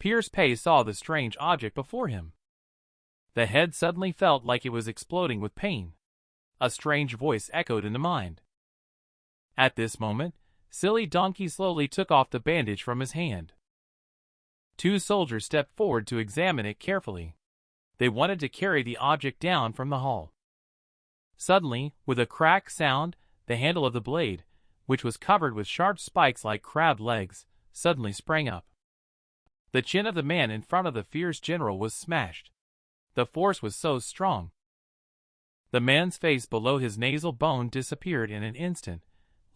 Pierce Pay saw the strange object before him. The head suddenly felt like it was exploding with pain. A strange voice echoed in the mind. At this moment, Silly Donkey slowly took off the bandage from his hand. Two soldiers stepped forward to examine it carefully. They wanted to carry the object down from the hall. Suddenly, with a crack sound, the handle of the blade, which was covered with sharp spikes like crab legs, suddenly sprang up. The chin of the man in front of the fierce general was smashed. The force was so strong. The man's face below his nasal bone disappeared in an instant,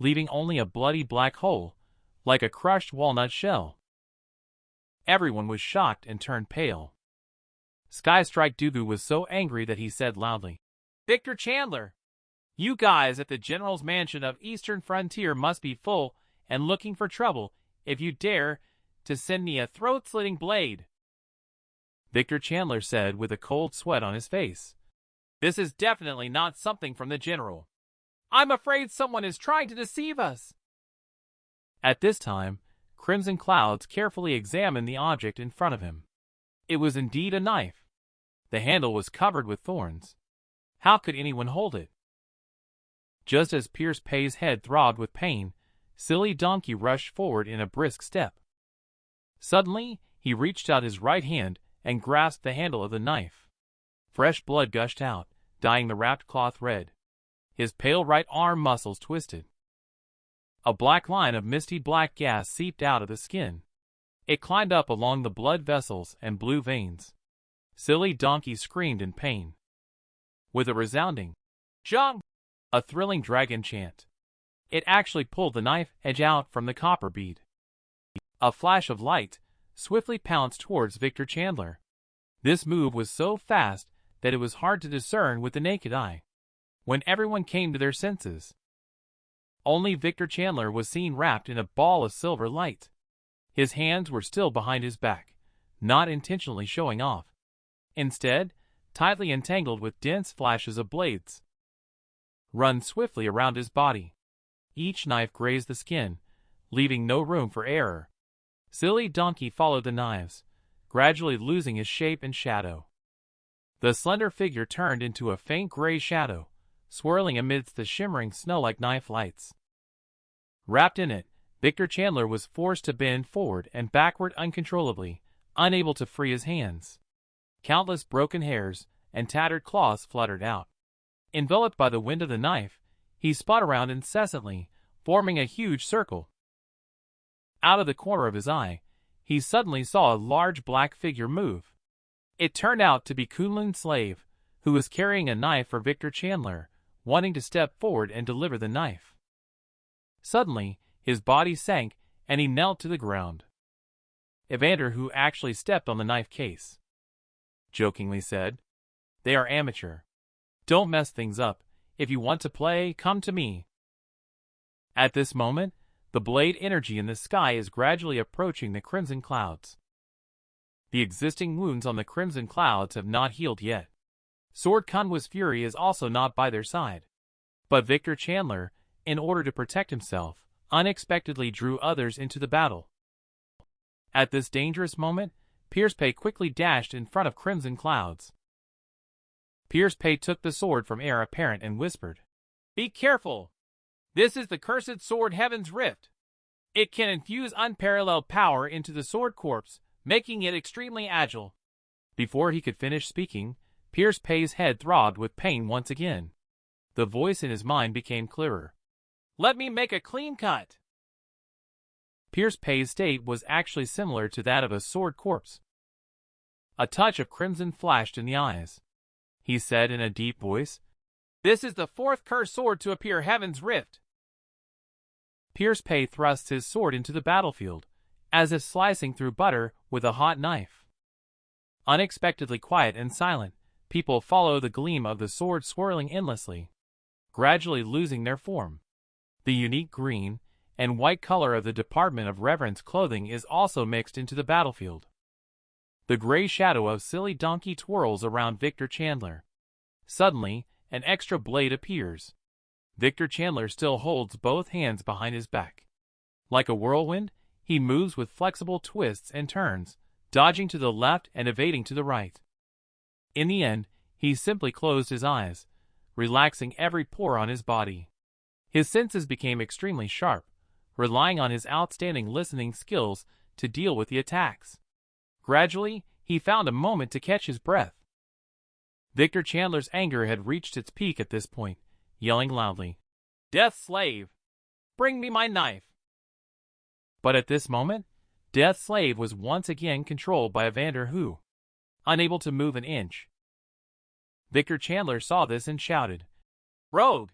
leaving only a bloody black hole, like a crushed walnut shell. Everyone was shocked and turned pale. Skystrike Dugu was so angry that he said loudly, "Victor Chandler, you guys at the General's Mansion of Eastern Frontier must be full and looking for trouble if you dare to send me a throat-slitting blade." Victor Chandler said with a cold sweat on his face, "This is definitely not something from the General. I'm afraid someone is trying to deceive us." At this time, Crimson Clouds carefully examined the object in front of him. It was indeed a knife. The handle was covered with thorns. How could anyone hold it? Just as Pierce Pay's head throbbed with pain, Silly Donkey rushed forward in a brisk step. Suddenly, he reached out his right hand and grasped the handle of the knife. Fresh blood gushed out, dyeing the wrapped cloth red. His pale right arm muscles twisted. A black line of misty black gas seeped out of the skin. It climbed up along the blood vessels and blue veins. Silly Donkey screamed in pain. With a resounding "Jong!" a thrilling dragon chant, it actually pulled the knife edge out from the copper bead. A flash of light swiftly pounced towards Victor Chandler. This move was so fast that it was hard to discern with the naked eye. When everyone came to their senses, only Victor Chandler was seen wrapped in a ball of silver light. His hands were still behind his back, not intentionally showing off. Instead, tightly entangled with dense flashes of blades run swiftly around his body. Each knife grazed the skin, leaving no room for error. Silly Donkey followed the knives, gradually losing his shape and shadow. The slender figure turned into a faint gray shadow, swirling amidst the shimmering snow-like knife lights. Wrapped in it, Victor Chandler was forced to bend forward and backward uncontrollably, unable to free his hands. Countless broken hairs and tattered cloths fluttered out. Enveloped by the wind of the knife, he spun around incessantly, forming a huge circle. Out of the corner of his eye, he suddenly saw a large black figure move. It turned out to be Kunlun's slave, who was carrying a knife for Victor Chandler, wanting to step forward and deliver the knife. Suddenly, his body sank, and he knelt to the ground. Evander, who actually stepped on the knife case, jokingly said, "They are amateur. Don't mess things up. If you want to play, come to me." At this moment, the blade energy in the sky is gradually approaching the Crimson Clouds. The existing wounds on the Crimson Clouds have not healed yet. Sword Kunwa's fury is also not by their side. But Victor Chandler, in order to protect himself, unexpectedly drew others into the battle. At this dangerous moment, Pierce Pay quickly dashed in front of Crimson Clouds. Pierce Pay took the sword from Heir Apparent and whispered, "Be careful! This is the cursed sword Heaven's Rift. It can infuse unparalleled power into the sword corpse, making it extremely agile." Before he could finish speaking, Pierce Pay's head throbbed with pain once again. The voice in his mind became clearer. "Let me make a clean cut." Pierce Pay's state was actually similar to that of a sword corpse. A touch of crimson flashed in the eyes. He said in a deep voice, "This is the fourth cursed sword to appear Heaven's Rift." Pierce Pay thrusts his sword into the battlefield, as if slicing through butter with a hot knife. Unexpectedly quiet and silent, people follow the gleam of the sword swirling endlessly, gradually losing their form. The unique green and white color of the Department of Reverence clothing is also mixed into the battlefield. The gray shadow of Silly Donkey twirls around Victor Chandler. Suddenly, an extra blade appears. Victor Chandler still holds both hands behind his back. Like a whirlwind, he moves with flexible twists and turns, dodging to the left and evading to the right. In the end, he simply closed his eyes, relaxing every pore on his body. His senses became extremely sharp, relying on his outstanding listening skills to deal with the attacks. Gradually, he found a moment to catch his breath. Victor Chandler's anger had reached its peak at this point, yelling loudly, "Death Slave! Bring me my knife!" But at this moment, Death Slave was once again controlled by Evander who, unable to move an inch. Victor Chandler saw this and shouted, "Rogue!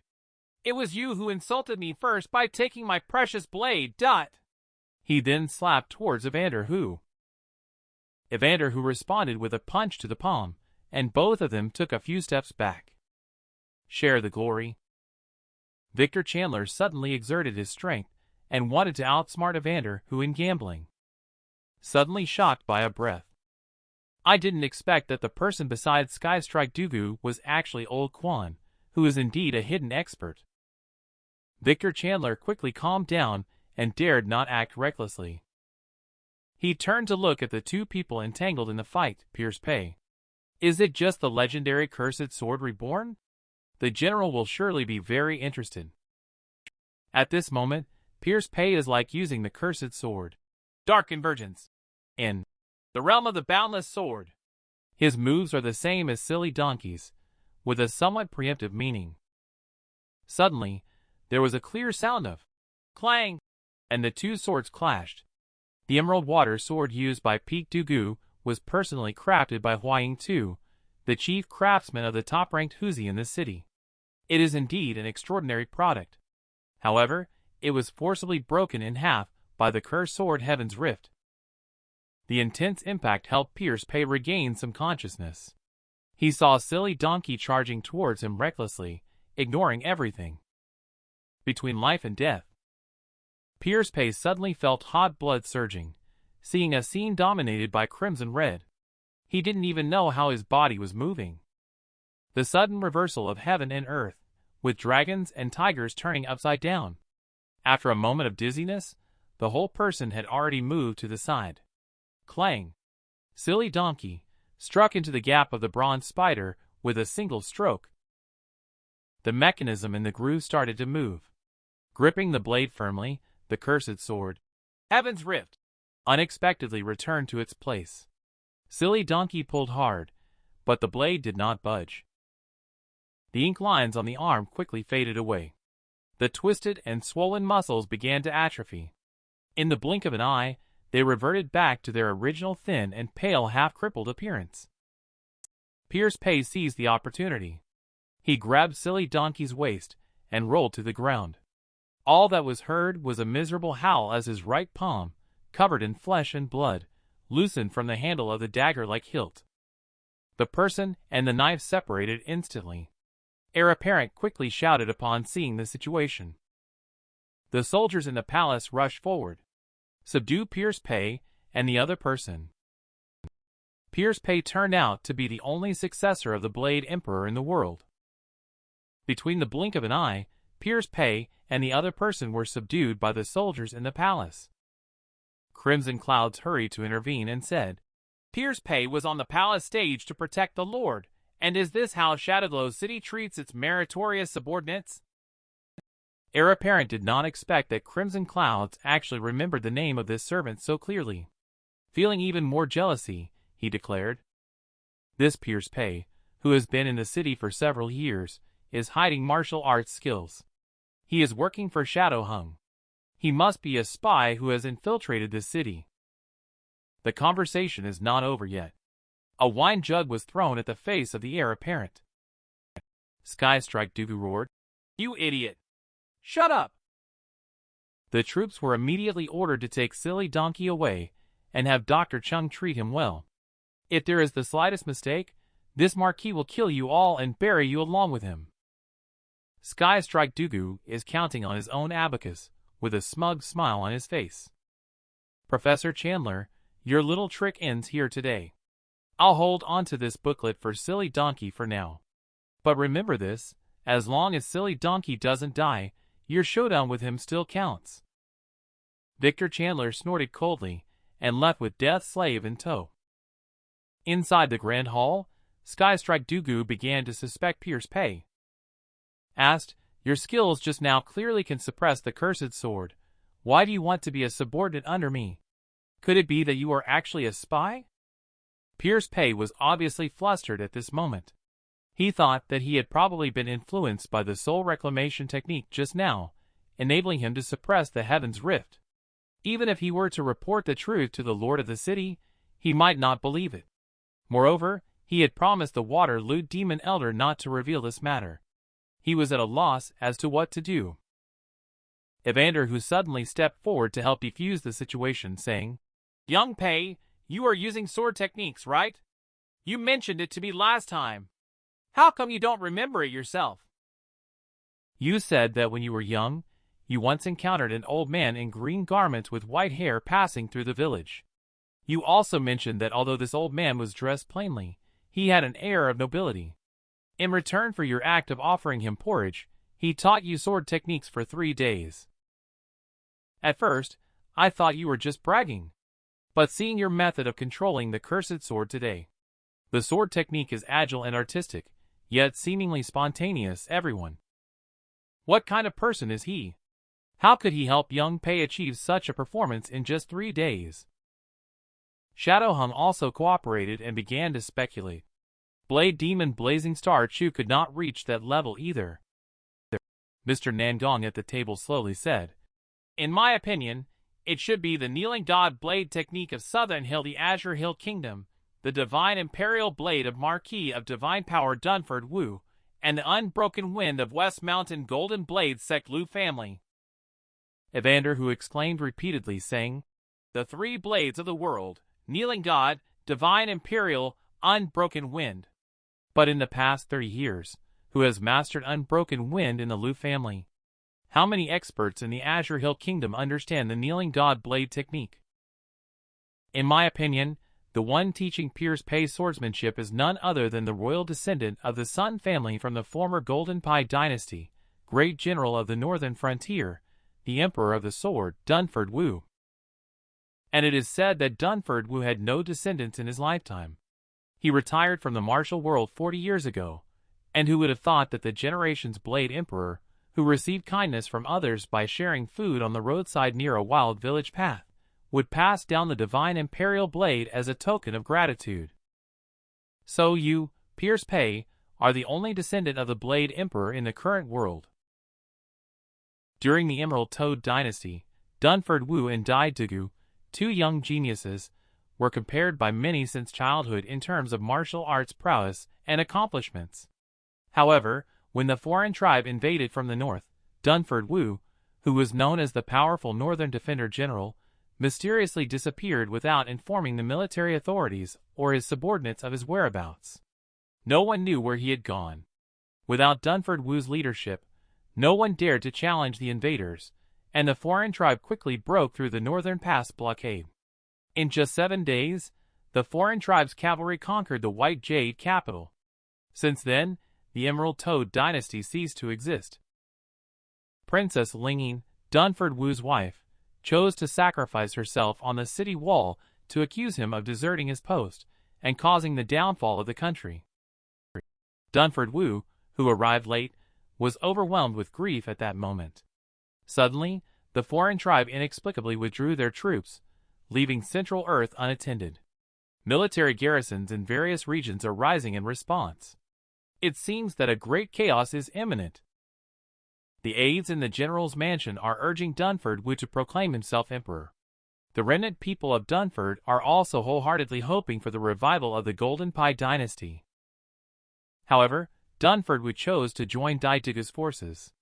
It was you who insulted me first by taking my precious blade, dot!" He then slapped towards Evander who responded with a punch to the palm, and both of them took a few steps back. Share the glory. Victor Chandler suddenly exerted his strength and wanted to outsmart Evander who in gambling. Suddenly shocked by a breath. I didn't expect that the person beside Skystrike Dugu was actually Old Quan, who is indeed a hidden expert. Victor Chandler quickly calmed down and dared not act recklessly. He turned to look at the two people entangled in the fight. Pierce Pei. Is it just the legendary Cursed Sword reborn? The general will surely be very interested. At this moment, Pierce Pei is like using the Cursed Sword. Dark Convergence. In the realm of the Boundless Sword. His moves are the same as Silly Donkey's, with a somewhat preemptive meaning. Suddenly, there was a clear sound of clang, and the two swords clashed. The emerald water sword used by Peak Dugu was personally crafted by Huaying Tu, the chief craftsman of the top-ranked Huzi in the city. It is indeed an extraordinary product. However, it was forcibly broken in half by the cursed sword Heaven's Rift. The intense impact helped Pierce Pei regain some consciousness. He saw Silly Donkey charging towards him recklessly, ignoring everything. Between life and death. Pierce Pei suddenly felt hot blood surging, seeing a scene dominated by crimson red. He didn't even know how his body was moving. The sudden reversal of heaven and earth, with dragons and tigers turning upside down. After a moment of dizziness, the whole person had already moved to the side. Clang! Silly Donkey struck into the gap of the bronze spider with a single stroke. The mechanism in the groove started to move. Gripping the blade firmly, the cursed sword, Heaven's Rift, unexpectedly returned to its place. Silly Donkey pulled hard, but the blade did not budge. The ink lines on the arm quickly faded away. The twisted and swollen muscles began to atrophy. In the blink of an eye, they reverted back to their original thin and pale half-crippled appearance. Pierce Pei seized the opportunity. He grabbed Silly Donkey's waist and rolled to the ground. All that was heard was a miserable howl as his right palm, covered in flesh and blood, loosened from the handle of the dagger-like hilt. The person and the knife separated instantly. Heir Apparent quickly shouted upon seeing the situation. The soldiers in the palace rushed forward. Subdue Pierce Pei and the other person. Pierce Pei turned out to be the only successor of the Blade Emperor in the world. Between the blink of an eye, Pierce Pei and the other person were subdued by the soldiers in the palace. Crimson Clouds hurried to intervene and said, "Pierce Pei was on the palace stage to protect the Lord, and is this how Shadowglow City treats its meritorious subordinates?" Heir Apparent did not expect that Crimson Clouds actually remembered the name of this servant so clearly. Feeling even more jealousy, he declared, "This Pierce Pei, who has been in the city for several years, is hiding martial arts skills. He is working for Shadow Hung. He must be a spy who has infiltrated this city." The conversation is not over yet. A wine jug was thrown at the face of the Heir Apparent. Skystrike Dugu roared, "You idiot! Shut up!" The troops were immediately ordered to take Silly Donkey away and have Dr. Chung treat him well. If there is the slightest mistake, this Marquis will kill you all and bury you along with him. Skystrike Dugu is counting on his own abacus, with a smug smile on his face. "Professor Chandler, your little trick ends here today. I'll hold on to this booklet for Silly Donkey for now. But remember this, as long as Silly Donkey doesn't die, your showdown with him still counts." Victor Chandler snorted coldly and left with Death's slave in tow. Inside the grand hall, Skystrike Dugu began to suspect Pierce Pei. Asked, "Your skills just now clearly can suppress the cursed sword. Why do you want to be a subordinate under me? Could it be that you are actually a spy?" Pierce Pei was obviously flustered at this moment. He thought that he had probably been influenced by the soul reclamation technique just now, enabling him to suppress the Heaven's Rift. Even if he were to report the truth to the lord of the city, he might not believe it. Moreover, he had promised the water-lewd demon elder not to reveal this matter. He was at a loss as to what to do. Evander, who suddenly stepped forward to help defuse the situation, saying, "Young Pei, you are using sword techniques, right? You mentioned it to me last time. How come you don't remember it yourself?" "You said that when you were young, you once encountered an old man in green garments with white hair passing through the village. You also mentioned that although this old man was dressed plainly, he had an air of nobility. In return for your act of offering him porridge, he taught you sword techniques for 3 days. At first, I thought you were just bragging. But seeing your method of controlling the cursed sword today, the sword technique is agile and artistic, yet seemingly spontaneous, everyone. What kind of person is he? How could he help young Pei achieve such a performance in just 3 days?" Shadowhung also cooperated and began to speculate. Blade Demon Blazing Star Chu could not reach that level either. Mr. Nangong at the table slowly said, "In my opinion, it should be the Kneeling God Blade technique of Southern Hill, the Azure Hill Kingdom, the Divine Imperial Blade of Marquis of Divine Power Dunford Wu, and the Unbroken Wind of West Mountain Golden Blade Sect Lu family." Evander, who exclaimed repeatedly, saying, "The 3 blades of the world, Kneeling God, Divine Imperial, Unbroken Wind." But in the past 30 years, who has mastered Unbroken Wind in the Lu family? How many experts in the Azure Hill Kingdom understand the Kneeling God Blade technique? In my opinion, the one teaching Pierce Pei swordsmanship is none other than the royal descendant of the Sun family from the former Golden Pai dynasty, great general of the northern frontier, the Emperor of the Sword, Dunford Wu. And it is said that Dunford Wu had no descendants in his lifetime. He retired from the martial world 40 years ago, and who would have thought that the generation's Blade Emperor, who received kindness from others by sharing food on the roadside near a wild village path, would pass down the Divine Imperial Blade as a token of gratitude. So you, Pierce Pei, are the only descendant of the Blade Emperor in the current world. During the Emerald Toad dynasty, Dunford Wu and Dai Dugu, 2 young geniuses, were compared by many since childhood in terms of martial arts prowess and accomplishments. However, when the foreign tribe invaded from the north, Dunford Wu, who was known as the powerful Northern Defender General, mysteriously disappeared without informing the military authorities or his subordinates of his whereabouts. No one knew where he had gone. Without Dunford Wu's leadership, no one dared to challenge the invaders, and the foreign tribe quickly broke through the northern pass blockade. In just 7 days, the foreign tribe's cavalry conquered the White Jade capital. Since then, the Emerald Toad dynasty ceased to exist. Princess Linging, Dunford Wu's wife, chose to sacrifice herself on the city wall to accuse him of deserting his post and causing the downfall of the country. Dunford Wu, who arrived late, was overwhelmed with grief at that moment. Suddenly, the foreign tribe inexplicably withdrew their troops, leaving Central Earth unattended. Military garrisons in various regions are rising in response. It seems that a great chaos is imminent. The aides in the general's mansion are urging Dunford Wu to proclaim himself emperor. The remnant people of Dunford are also wholeheartedly hoping for the revival of the Golden Pai dynasty. However, Dunford Wu chose to join Dai Dugu's forces.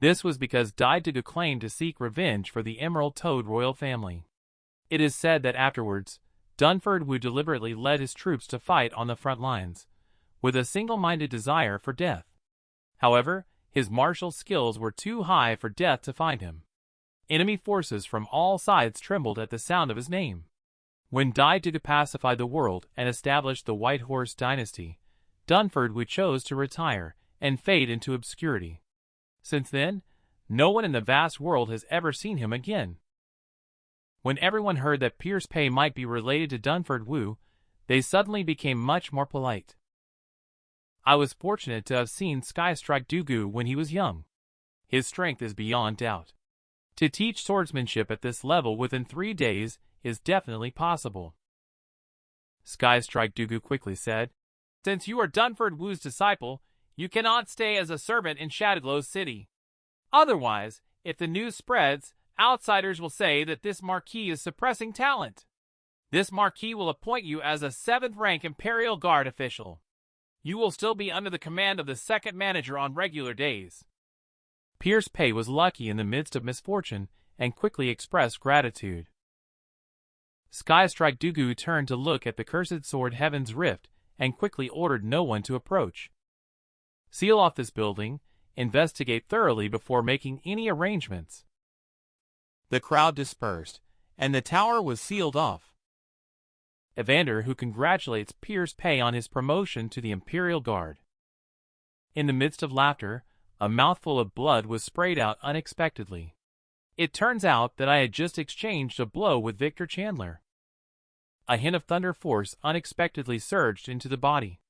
This was because Dai Dugu claimed to seek revenge for the Emerald Toad royal family. It is said that afterwards, Dunford Wu deliberately led his troops to fight on the front lines, with a single-minded desire for death. However, his martial skills were too high for death to find him. Enemy forces from all sides trembled at the sound of his name. When Dai Dugu pacified the world and established the White Horse dynasty, Dunford Wu chose to retire and fade into obscurity. Since then, no one in the vast world has ever seen him again. When everyone heard that Pierce Pei might be related to Dunford Wu, they suddenly became much more polite. I was fortunate to have seen Skystrike Dugu when he was young. His strength is beyond doubt. To teach swordsmanship at this level within 3 days is definitely possible. Skystrike Dugu quickly said, "Since you are Dunford Wu's disciple, you cannot stay as a servant in Shadowglow City. Otherwise, if the news spreads, outsiders will say that this Marquis is suppressing talent. This Marquis will appoint you as a 7th-rank Imperial Guard official. You will still be under the command of the 2nd manager on regular days." Pierce Pei was lucky in the midst of misfortune and quickly expressed gratitude. Skystrike Dugu turned to look at the cursed sword Heaven's Rift and quickly ordered no one to approach. "Seal off this building, investigate thoroughly before making any arrangements." The crowd dispersed, and the tower was sealed off. Evander, who congratulates Pierce Pei on his promotion to the Imperial Guard. In the midst of laughter, a mouthful of blood was sprayed out unexpectedly. It turns out that I had just exchanged a blow with Victor Chandler. A hint of thunder force unexpectedly surged into the body.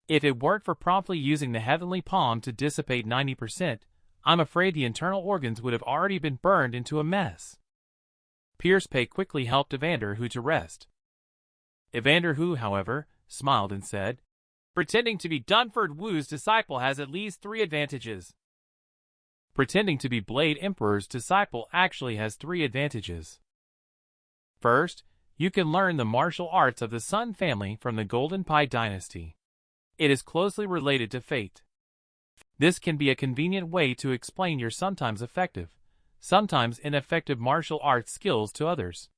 If it weren't for promptly using the heavenly palm to dissipate 90%, I'm afraid the internal organs would have already been burned into a mess. Pierce Pei quickly helped Evander Hu to rest. Evander Hu, however, smiled and said, "Pretending to be Dunford Wu's disciple has at least 3 advantages." Pretending to be Blade Emperor's disciple actually has 3 advantages. First, you can learn the martial arts of the Sun family from the Golden Pai dynasty. It is closely related to fate. This can be a convenient way to explain your sometimes effective, sometimes ineffective martial arts skills to others.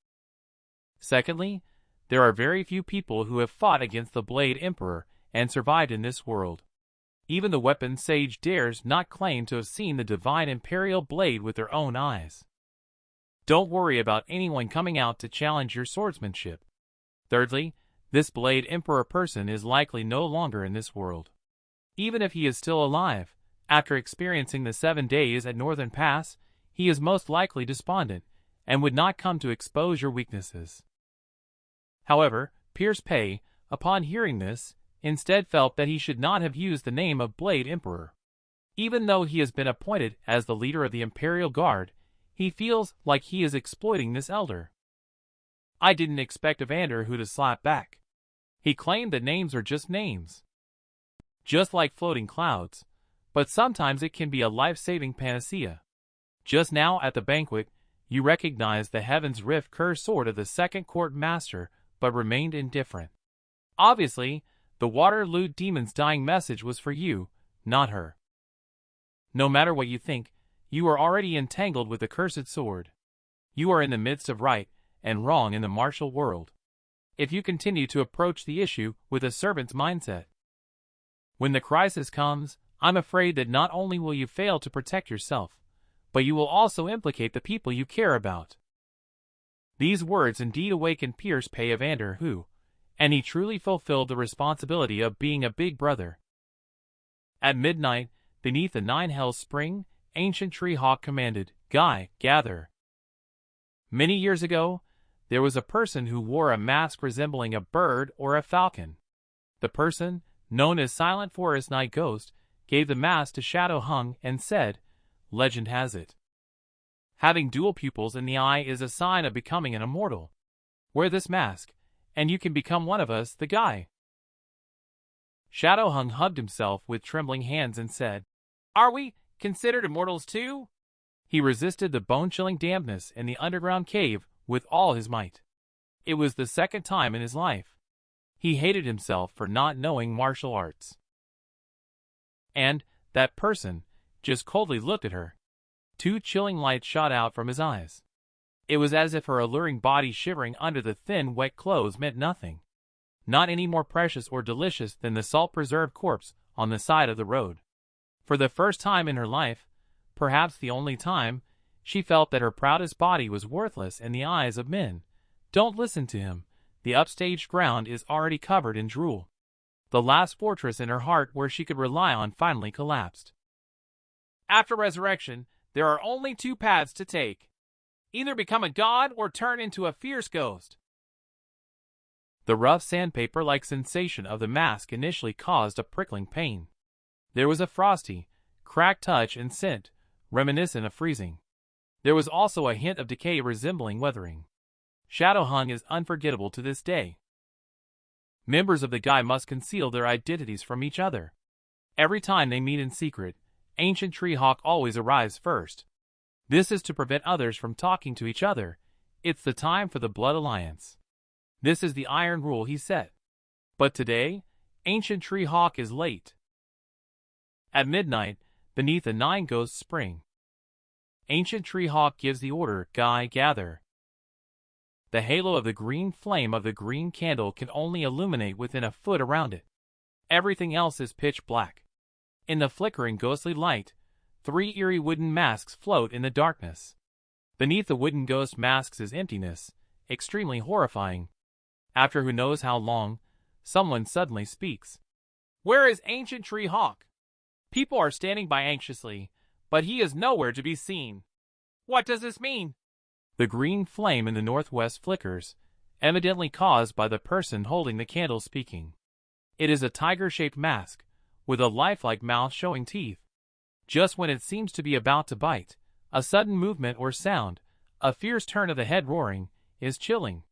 Secondly, there are very few people who have fought against the Blade Emperor and survived in this world. Even the weapon sage dares not claim to have seen the divine Imperial blade with their own eyes. Don't worry about anyone coming out to challenge your swordsmanship. Thirdly, this Blade Emperor person is likely no longer in this world. Even if he is still alive, after experiencing the 7 days at Northern Pass, he is most likely despondent and would not come to expose your weaknesses. However, Pierce Pei, upon hearing this, instead felt that he should not have used the name of Blade Emperor. Even though he has been appointed as the leader of the Imperial Guard, he feels like he is exploiting this elder. I didn't expect Evander Hu to slap back. He claimed that names are just names, just like floating clouds, but sometimes it can be a life-saving panacea. Just now at the banquet, you recognized the Heaven's Rift cursed sword of the 2nd Court Master, but remained indifferent. Obviously, the Waterloo Demon's dying message was for you, not her. No matter what you think, you are already entangled with the cursed sword. You are in the midst of right and wrong in the martial world. If you continue to approach the issue with a servant's mindset, when the crisis comes, I'm afraid that not only will you fail to protect yourself, but you will also implicate the people you care about. These words indeed awakened Pierce Pei Evander Hu, and he truly fulfilled the responsibility of being a big brother. At midnight, beneath the 9 Hells Spring, ancient Tree Hawk commanded, "Guy, gather." Many years ago, there was a person who wore a mask resembling a bird or a falcon. The person, known as Silent Forest Night Ghost, gave the mask to Shadow Hung and said, "Legend has it, having dual pupils in the eye is a sign of becoming an immortal. Wear this mask, and you can become one of us, the Guy." Shadow Hung hugged himself with trembling hands and said, "Are we considered immortals too?" He resisted the bone-chilling dampness in the underground cave with all his might. It was the 2nd time in his life. He hated himself for not knowing martial arts. And that person just coldly looked at her. 2 chilling lights shot out from his eyes. It was as if her alluring body shivering under the thin, wet clothes meant nothing. Not any more precious or delicious than the salt-preserved corpse on the side of the road. For the first time in her life, perhaps the only time, she felt that her proudest body was worthless in the eyes of men. Don't listen to him. The upstaged ground is already covered in drool. The last fortress in her heart where she could rely on finally collapsed. After resurrection, there are only 2 paths to take. Either become a god or turn into a fierce ghost. The rough sandpaper-like sensation of the mask initially caused a prickling pain. There was a frosty, cracked touch and scent, reminiscent of freezing. There was also a hint of decay resembling weathering. Shadowhung is unforgettable to this day. Members of the Guy must conceal their identities from each other. Every time they meet in secret, Ancient Treehawk always arrives first. This is to prevent others from talking to each other. It's the time for the Blood Alliance. This is the iron rule he set. But today, Ancient Treehawk is late. At midnight, beneath the 9 Ghosts Spring, Ancient Treehawk gives the order, Guy, gather. The halo of the green flame of the green candle can only illuminate within a foot around it. Everything else is pitch black. In the flickering ghostly light, 3 eerie wooden masks float in the darkness. Beneath the wooden ghost masks is emptiness, extremely horrifying. After who knows how long, someone suddenly speaks. Where is Ancient Treehawk? People are standing by anxiously, but he is nowhere to be seen. What does this mean? The green flame in the northwest flickers, evidently caused by the person holding the candle speaking. It is a tiger-shaped mask, with a lifelike mouth showing teeth. Just when it seems to be about to bite, a sudden movement or sound, a fierce turn of the head roaring, is chilling.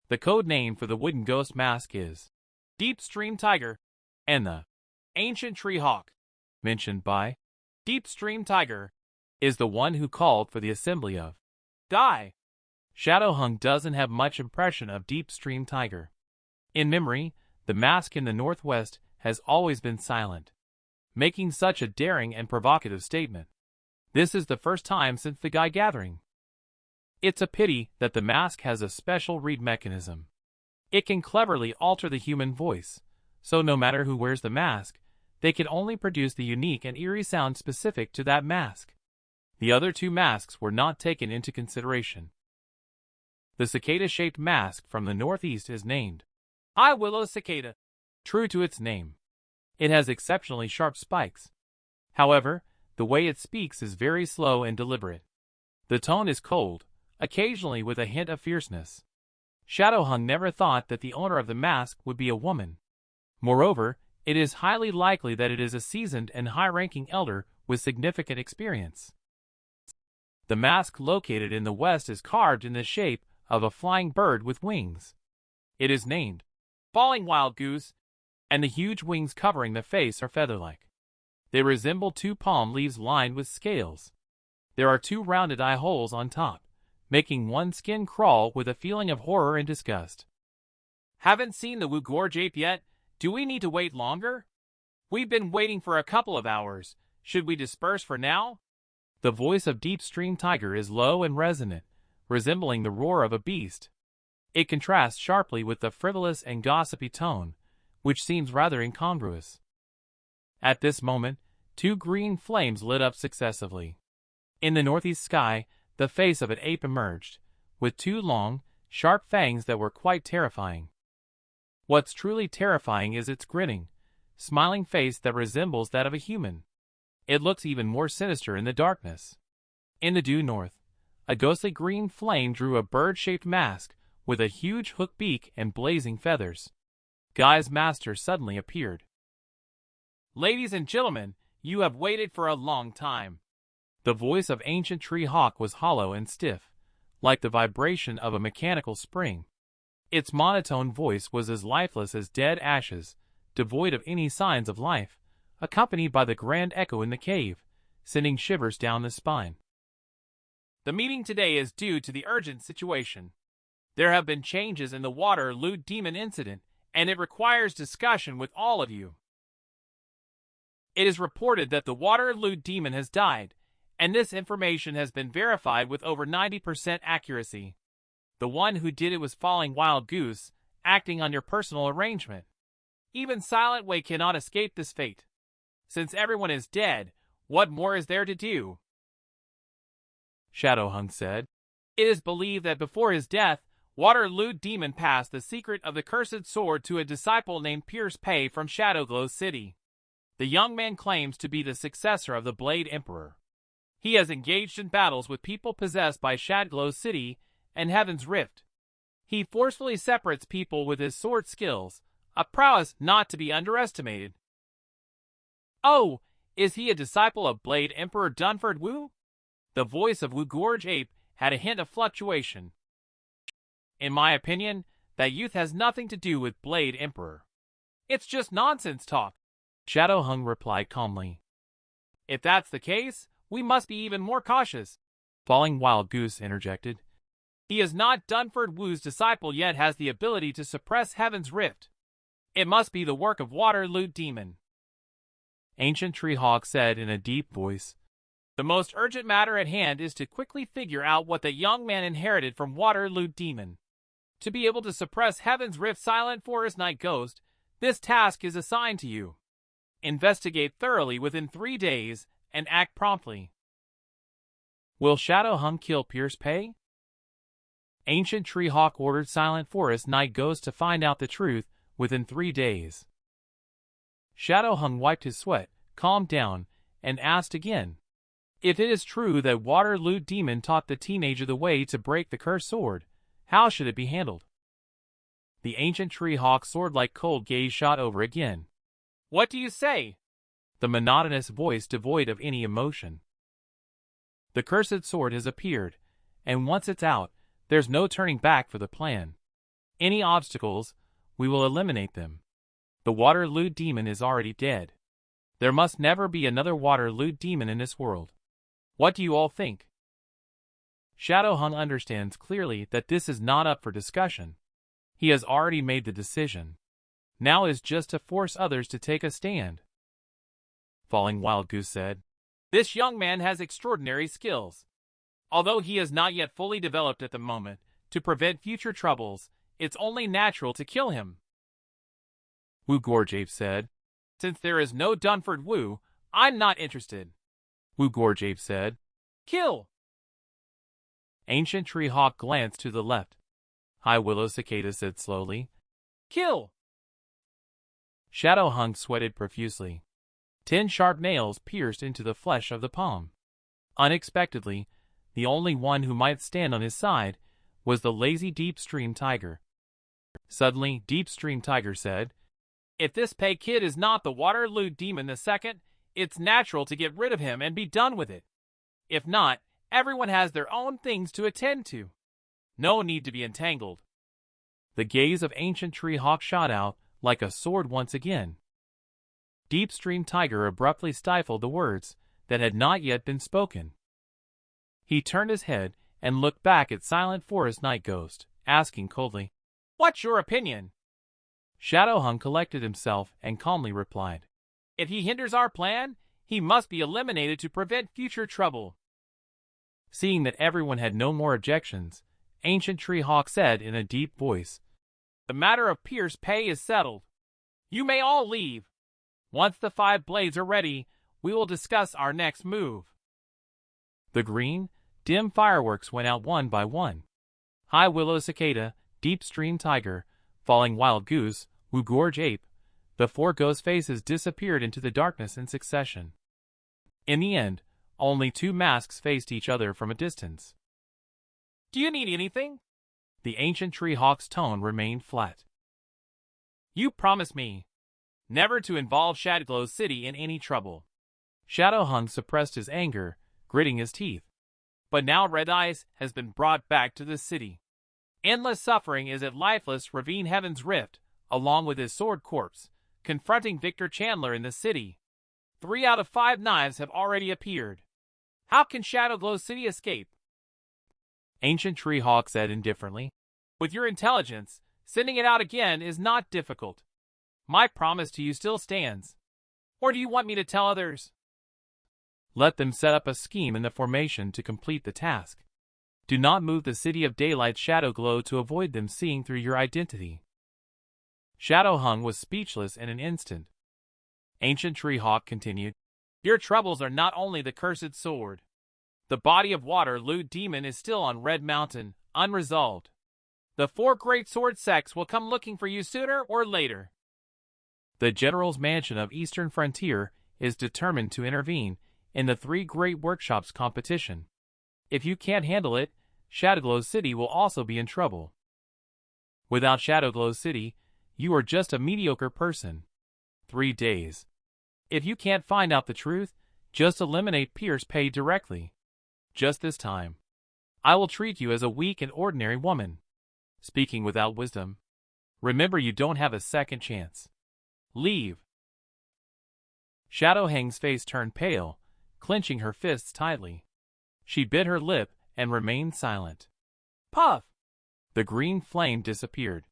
The code name for the wooden ghost mask is Deep Stream Tiger, and the Ancient Treehawk, mentioned by Deep Stream Tiger, is the one who called for the assembly of Guy. Shadowhung doesn't have much impression of Deep Stream Tiger. In memory, the mask in the northwest has always been silent, making such a daring and provocative statement. This is the first time since the Guy gathering. It's a pity that the mask has a special read mechanism. It can cleverly alter the human voice, so no matter who wears the mask, they can only produce the unique and eerie sound specific to that mask. The other 2 masks were not taken into consideration. The cicada-shaped mask from the northeast is named Willow Cicada, true to its name. It has exceptionally sharp spikes. However, the way it speaks is very slow and deliberate. The tone is cold, occasionally with a hint of fierceness. Shadowhung never thought that the owner of the mask would be a woman. Moreover, it is highly likely that it is a seasoned and high-ranking elder with significant experience. The mask located in the west is carved in the shape of a flying bird with wings. It is named Falling Wild Goose, and the huge wings covering the face are feather-like. They resemble 2 palm leaves lined with scales. There are 2 rounded eye holes on top, making one skin crawl with a feeling of horror and disgust. Haven't seen the Wu Gorge ape yet? Do we need to wait longer? We've been waiting for a couple of hours. Should we disperse for now? The voice of Deep Stream Tiger is low and resonant, resembling the roar of a beast. It contrasts sharply with the frivolous and gossipy tone, which seems rather incongruous. At this moment, 2 green flames lit up successively. In the northeast sky, the face of an ape emerged, with 2 long, sharp fangs that were quite terrifying. What's truly terrifying is its grinning, smiling face that resembles that of a human. It looks even more sinister in the darkness. In the due north, a ghostly green flame drew a bird-shaped mask with a huge hook beak and blazing feathers. Guy's master suddenly appeared. Ladies and gentlemen, you have waited for a long time. The voice of Ancient Treehawk was hollow and stiff, like the vibration of a mechanical spring. Its monotone voice was as lifeless as dead ashes, devoid of any signs of life, accompanied by the grand echo in the cave, sending shivers down the spine. The meeting today is due to the urgent situation. There have been changes in the water-lewd demon incident, and it requires discussion with all of you. It is reported that the water-lewd demon has died, and this information has been verified with over 90% accuracy. The one who did it was Falling Wild Goose, acting on your personal arrangement. Even Silent Way cannot escape this fate. Since everyone is dead, what more is there to do? Shadowhung said. It is believed that before his death, Water-lewd Demon passed the secret of the cursed sword to a disciple named Pierce Pei from Shadowglow City. The young man claims to be the successor of the Blade Emperor. He has engaged in battles with people possessed by Shadowglow City and Heaven's Rift. He forcefully separates people with his sword skills, a prowess not to be underestimated. Oh, is he a disciple of Blade Emperor Dunford Wu? The voice of Wu Gorge Ape had a hint of fluctuation. In my opinion, that youth has nothing to do with Blade Emperor. It's just nonsense talk, Shadow Hung replied calmly. If that's the case, we must be even more cautious, Falling Wild Goose interjected. He is not Dunford Wu's disciple yet has the ability to suppress Heaven's Rift. It must be the work of Waterloo Demon. Ancient Treehawk said in a deep voice. The most urgent matter at hand is to quickly figure out what the young man inherited from Waterloo Demon. To be able to suppress Heaven's Rift Silent Forest Night Ghost, this task is assigned to you. Investigate thoroughly within 3 days and act promptly. Will Shadow Hung kill Pierce Pay? Ancient Treehawk ordered Silent Forest Night Ghost to find out the truth within 3 days. Shadow Hung wiped his sweat, calmed down, and asked again. If it is true that Waterloo Demon taught the teenager the way to break the cursed sword, how should it be handled? The ancient Treehawk's sword-like cold gaze shot over again. What do you say? The monotonous voice devoid of any emotion. The cursed sword has appeared, and once it's out, there's no turning back for the plan. Any obstacles, we will eliminate them. The Waterloo Demon is already dead. There must never be another Waterloo Demon in this world. What do you all think? Shadow Hung understands clearly that this is not up for discussion. He has already made the decision. Now is just to force others to take a stand. Falling Wild Goose said, This young man has extraordinary skills. Although he is not yet fully developed at the moment, to prevent future troubles, it's only natural to kill him. Wu Gorge Ape said, Since there is no Dunford Wu, I'm not interested. Wu Gorge Ape said, Kill! Ancient Treehawk glanced to the left. High Willow Cicada said slowly, Kill! Shadow Hung sweated profusely. 10 sharp nails pierced into the flesh of the palm. Unexpectedly, the only one who might stand on his side was the lazy Deep Stream Tiger. Suddenly, Deep Stream Tiger said, If this Pei kid is not the Waterloo Demon II, it's natural to get rid of him and be done with it. If not, everyone has their own things to attend to. No need to be entangled. The gaze of Ancient Treehawk shot out like a sword once again. Deep Stream Tiger abruptly stifled the words that had not yet been spoken. He turned his head and looked back at Silent Forest Night Ghost, asking coldly, What's your opinion? Shadow Hung collected himself and calmly replied, If he hinders our plan, he must be eliminated to prevent future trouble. Seeing that everyone had no more objections, Ancient Treehawk said in a deep voice, The matter of Pierce Pay is settled. You may all leave. Once the 5 blades are ready, we will discuss our next move. The green, dim fireworks went out one by one. High Willow Cicada, Deep Stream Tiger, Falling Wild Goose, Wu Gorge Ape, the 4 ghost faces disappeared into the darkness in succession. In the end, only 2 masks faced each other from a distance. Do you need anything? The ancient Treehawk's tone remained flat. You promised me never to involve Shadowglow City in any trouble. Shadow Hung suppressed his anger, gritting his teeth. But now Red Ice has been brought back to the city. Endless suffering is at lifeless Ravine Heaven's Rift, along with his sword corpse, confronting Victor Chandler in the city. 3 out of 5 knives have already appeared. How can Shadowglow City escape? Ancient Treehawk said indifferently, With your intelligence, sending it out again is not difficult. My promise to you still stands. Or do you want me to tell others? Let them set up a scheme in the formation to complete the task. Do not move the City of Daylight's shadow glow to avoid them seeing through your identity. Shadow Hung was speechless in an instant. Ancient Treehawk continued, Your troubles are not only the cursed sword. The body of Waterloo Demon is still on Red Mountain, unresolved. The 4 great sword sects will come looking for you sooner or later. The General's Mansion of Eastern Frontier is determined to intervene in the Three Great Workshops competition. If you can't handle it, Shadowglow City will also be in trouble. Without Shadowglow City, you are just a mediocre person. 3 days. If you can't find out the truth, just eliminate Pierce Pay directly. Just this time, I will treat you as a weak and ordinary woman. Speaking without wisdom. Remember, you don't have a second chance. Leave. Shadow Hang's face turned pale, clenching her fists tightly. She bit her lip and remained silent. Puff! The green flame disappeared.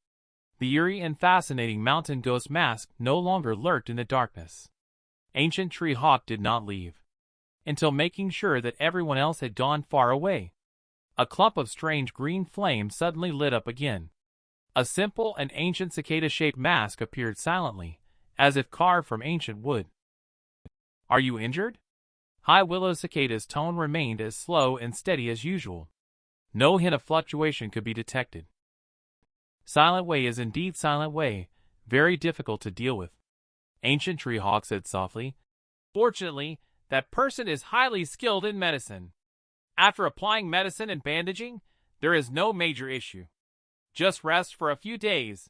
The eerie and fascinating mountain ghost mask no longer lurked in the darkness. Ancient Tree Hawk did not leave, until making sure that everyone else had gone far away. A clump of strange green flame suddenly lit up again. A simple and ancient cicada-shaped mask appeared silently, as if carved from ancient wood. Are you injured? High Willow Cicada's tone remained as slow and steady as usual. No hint of fluctuation could be detected. Silent Way is indeed Silent Way, very difficult to deal with. Ancient Tree Hawk said softly. Fortunately, that person is highly skilled in medicine. After applying medicine and bandaging, there is no major issue. Just rest for a few days.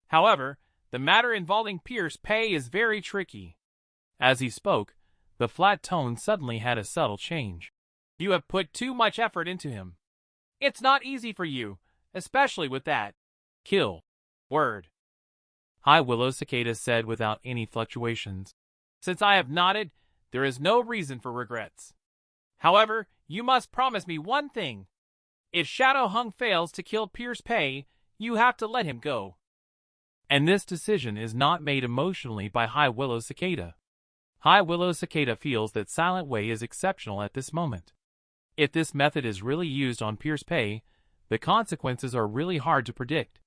However, the matter involving Pierce Pay is very tricky. As he spoke, the flat tone suddenly had a subtle change. You have put too much effort into him. It's not easy for you, especially with that kill word. High Willow Cicada said without any fluctuations. Since I have nodded, there is no reason for regrets. However, you must promise me one thing. If Shadow Hung fails to kill Pierce Pay, you have to let him go. And this decision is not made emotionally by High Willow Cicada. High Willow Cicada feels that Silent Way is exceptional at this moment. If this method is really used on Pierce Pay, the consequences are really hard to predict.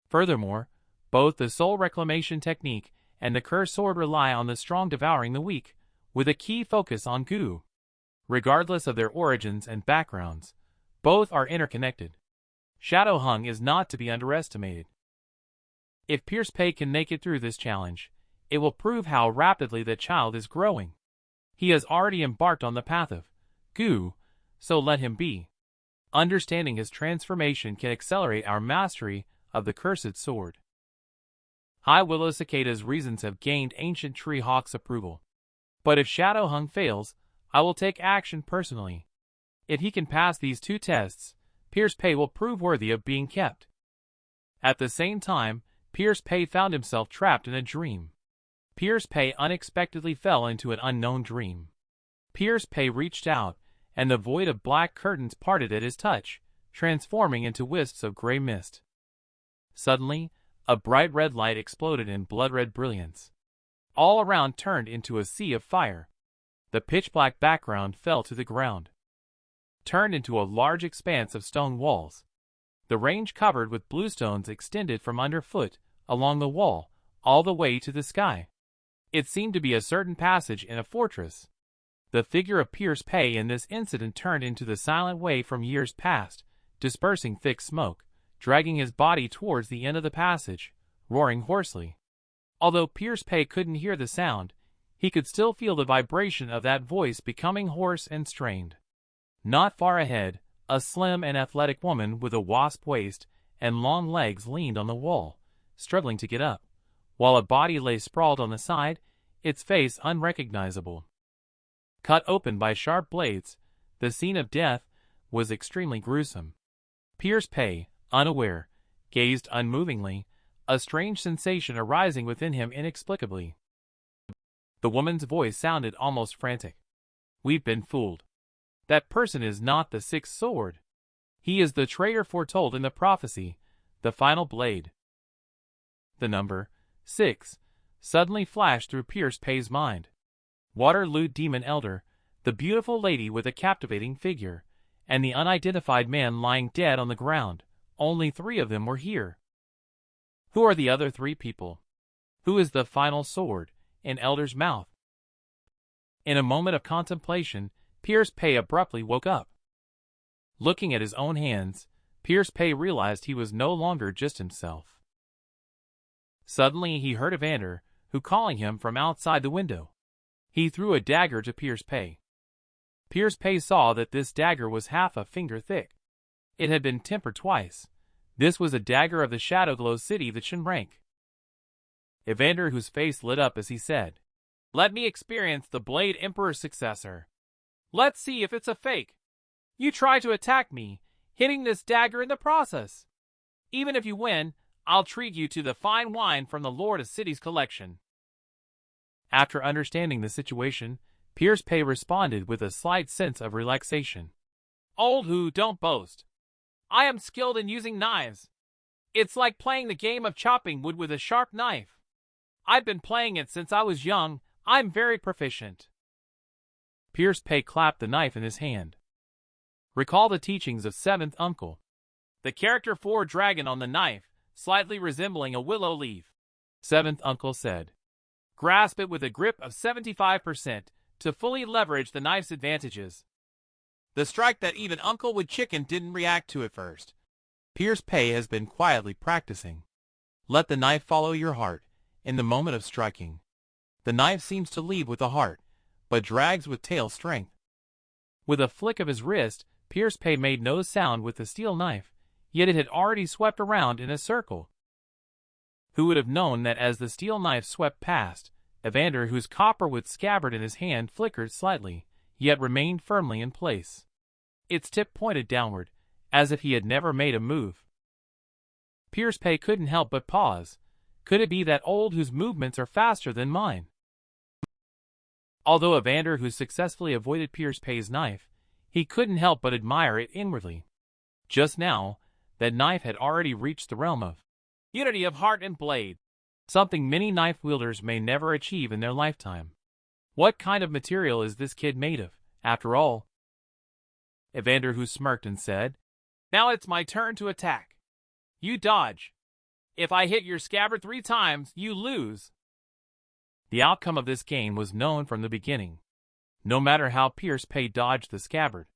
Furthermore, both the Soul Reclamation technique and the Curse Sword rely on the strong devouring the weak, with a key focus on goo. Regardless of their origins and backgrounds, both are interconnected. Shadow Hung is not to be underestimated. If Pierce Pay can make it through this challenge, it will prove how rapidly the child is growing. He has already embarked on the path of goo, so let him be. Understanding his transformation can accelerate our mastery of the Cursed Sword. High Willow Cicada's reasons have gained Ancient Tree Hawk's approval. But if Shadow Hung fails, I will take action personally. If he can pass these 2 tests, Pierce Pay will prove worthy of being kept. At the same time, Pierce Pay found himself trapped in a dream. Pierce Pay unexpectedly fell into an unknown dream. Pierce Pay reached out, and the void of black curtains parted at his touch, transforming into wisps of gray mist. Suddenly, a bright red light exploded in blood-red brilliance. All around turned into a sea of fire. The pitch-black background fell to the ground, turned into a large expanse of stone walls. The range covered with bluestones extended from underfoot, along the wall, all the way to the sky. It seemed to be a certain passage in a fortress. The figure of Pierce Pay in this incident turned into the Silent Way from years past, dispersing thick smoke, dragging his body towards the end of the passage, roaring hoarsely. Although Pierce Pay couldn't hear the sound, he could still feel the vibration of that voice becoming hoarse and strained. Not far ahead, a slim and athletic woman with a wasp waist and long legs leaned on the wall, struggling to get up, while a body lay sprawled on the side, its face unrecognizable. Cut open by sharp blades, the scene of death was extremely gruesome. Pierce Pay, unaware, gazed unmovingly, a strange sensation arising within him inexplicably. The woman's voice sounded almost frantic. We've been fooled. That person is not the 6th sword. He is the traitor foretold in the prophecy, the final blade. The number 6 suddenly flashed through Pierce Pay's mind. Waterloo Demon Elder, the beautiful lady with a captivating figure, and the unidentified man lying dead on the ground. Only 3 of them were here. Who are the other 3 people? Who is the final sword in Elder's mouth? In a moment of contemplation, Pierce Pay abruptly woke up. Looking at his own hands, Pierce Pay realized he was no longer just himself. Suddenly he heard Evander, who calling him from outside the window. He threw a dagger to Pierce Pei. Pierce Pei saw that this dagger was half a finger thick. It had been tempered twice. This was a dagger of the Shadowglow city of the Shinrank. Evander, whose face lit up as he said, "Let me experience the Blade Emperor's successor. Let's see if it's a fake. You try to attack me, hitting this dagger in the process. Even if you win, I'll treat you to the fine wine from the Lord of City's collection." After understanding the situation, Pierce Pei responded with a slight sense of relaxation. "Old Hu, don't boast. I am skilled in using knives. It's like playing the game of chopping wood with a sharp knife. I've been playing it since I was young. I'm very proficient." Pierce Pei clapped the knife in his hand. Recall the teachings of Seventh Uncle. The character 4 dragon on the knife, slightly resembling a willow leaf. Seventh Uncle said, "Grasp it with a grip of 75% to fully leverage the knife's advantages." The strike that even Uncle Wood Chicken didn't react to at first. Pierce Pei has been quietly practicing. Let the knife follow your heart in the moment of striking. The knife seems to lead with the heart, but drags with tail strength. With a flick of his wrist, Pierce Pei made no sound with the steel knife, yet it had already swept around in a circle. Who would have known that as the steel knife swept past, Evander, whose copperwood scabbard in his hand flickered slightly, yet remained firmly in place. Its tip pointed downward, as if he had never made a move. Pierce Pei couldn't help but pause. Could it be that Old Hu's movements are faster than mine? Although Evander, who successfully avoided Pierce Pei's knife, he couldn't help but admire it inwardly. Just now, that knife had already reached the realm of unity of heart and blade, something many knife wielders may never achieve in their lifetime. What kind of material is this kid made of, after all? Evander, who smirked and said, "Now it's my turn to attack. You dodge. If I hit your scabbard 3 times, you lose." The outcome of this game was known from the beginning. No matter how Pierce Pei dodged the scabbard,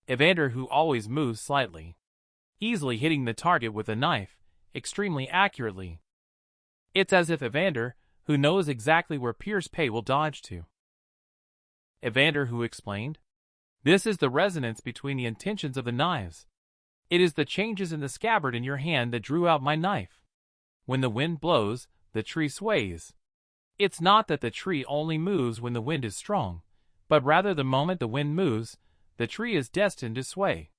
Evander, who always moves slightly, easily hitting the target with a knife, extremely accurately. It's as if Evander, who knows exactly where Pierce Pei will dodge to. Evander, who explained, "This is the resonance between the intentions of the knives. It is the changes in the scabbard in your hand that drew out my knife. When the wind blows, the tree sways. It's not that the tree only moves when the wind is strong, but rather the moment the wind moves, the tree is destined to sway."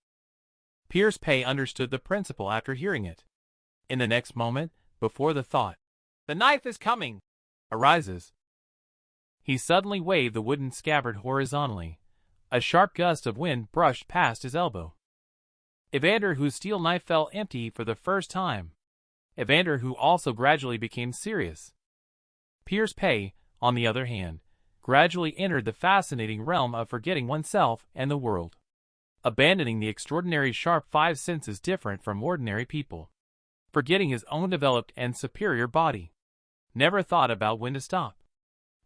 Pierce Pei understood the principle after hearing it. In the next moment, before the thought, "The knife is coming," arises, he suddenly waved the wooden scabbard horizontally. A sharp gust of wind brushed past his elbow. Evander, whose steel knife fell empty for the first time. Evander, who also gradually became serious. Pierce Pei, on the other hand, gradually entered the fascinating realm of forgetting oneself and the world, abandoning the extraordinary sharp 5 senses different from ordinary people, forgetting his own developed and superior body. Never thought about when to stop.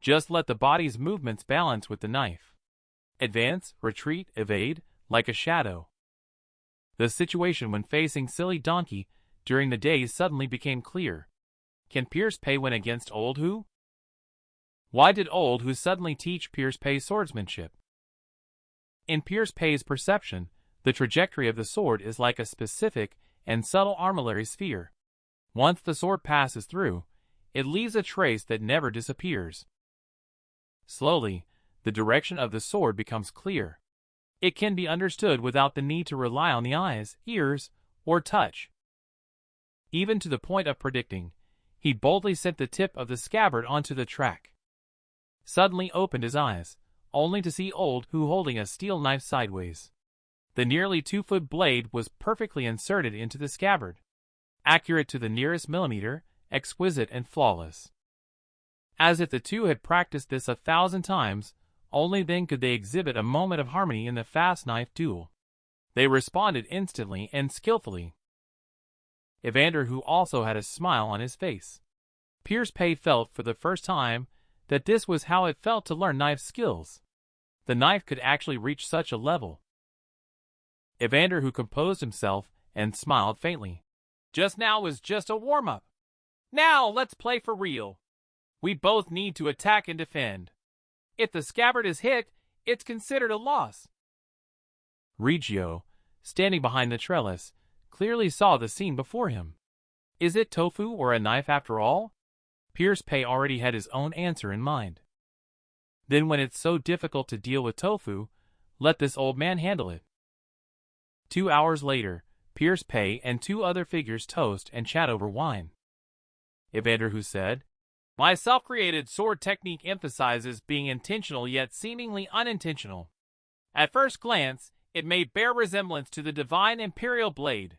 Just let the body's movements balance with the knife. Advance, retreat, evade, like a shadow. The situation when facing Silly Donkey during the day suddenly became clear. Can Pierce Pei win against Old Hu? Why did Old Hu suddenly teach Pierce Pei swordsmanship? In Pierce Pei's perception, the trajectory of the sword is like a specific and subtle armillary sphere. Once the sword passes through, it leaves a trace that never disappears. Slowly, the direction of the sword becomes clear. It can be understood without the need to rely on the eyes, ears, or touch. Even to the point of predicting, he boldly sent the tip of the scabbard onto the track. Suddenly opened his eyes, only to see Old Hu holding a steel knife sideways. The nearly 2-foot blade was perfectly inserted into the scabbard, accurate to the nearest millimeter, exquisite and flawless. As if the two had practiced this 1,000 times, only then could they exhibit a moment of harmony in the fast knife duel. They responded instantly and skillfully. Evander, who also had a smile on his face. Pierce Pei felt for the first time that this was how it felt to learn knife skills. The knife could actually reach such a level. Evander, who composed himself and smiled faintly. Just now was just a warm-up. Now let's play for real. We both need to attack and defend. If the scabbard is hit, it's considered a loss. Riggio, standing behind the trellis, clearly saw the scene before him. Is it tofu or a knife after all? Pierce Pei already had his own answer in mind. Then when it's so difficult to deal with tofu, let this old man handle it. 2 hours later, Pierce Pei and 2 other figures toast and chat over wine. Evander, who said, "My self-created sword technique emphasizes being intentional yet seemingly unintentional. At first glance, it may bear resemblance to the divine imperial blade.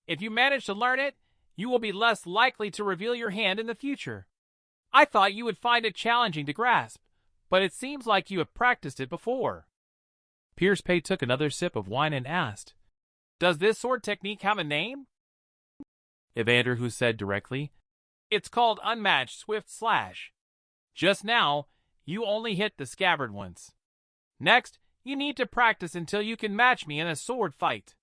If you manage to learn it, you will be less likely to reveal your hand in the future. I thought you would find it challenging to grasp, but it seems like you have practiced it before." Pierce Pei took another sip of wine and asked, "Does this sword technique have a name?" Evander, who said directly, "It's called Unmatched Swift Slash. Just now, you only hit the scabbard once. Next, you need to practice until you can match me in a sword fight."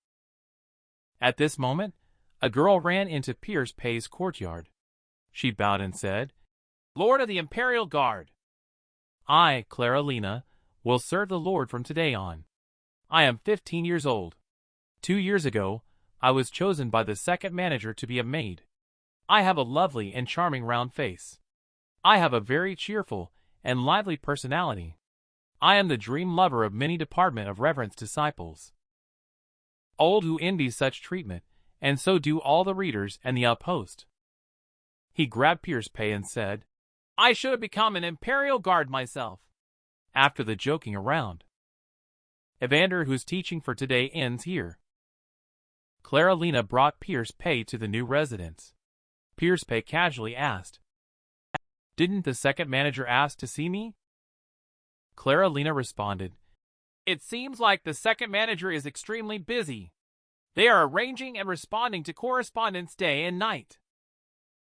At this moment, a girl ran into Pierce Pei's courtyard. She bowed and said, "Lord of the Imperial Guard. I, Claralina, will serve the Lord from today on. I am 15 years old. 2 years ago, I was chosen by the second manager to be a maid. I have a lovely and charming round face. I have a very cheerful and lively personality. I am the dream lover of many department of reverence disciples. Old who envies such treatment, and so do all the readers and the outpost." He grabbed Pierce Pei and said, "I should have become an Imperial Guard myself." After the joking around, Evander, whose teaching for today ends here. Claralina brought Pierce Pei to the new residence. Pierce Pei casually asked, "Didn't the second manager ask to see me?" Claralina responded, "It seems like the second manager is extremely busy. They are arranging and responding to correspondence day and night."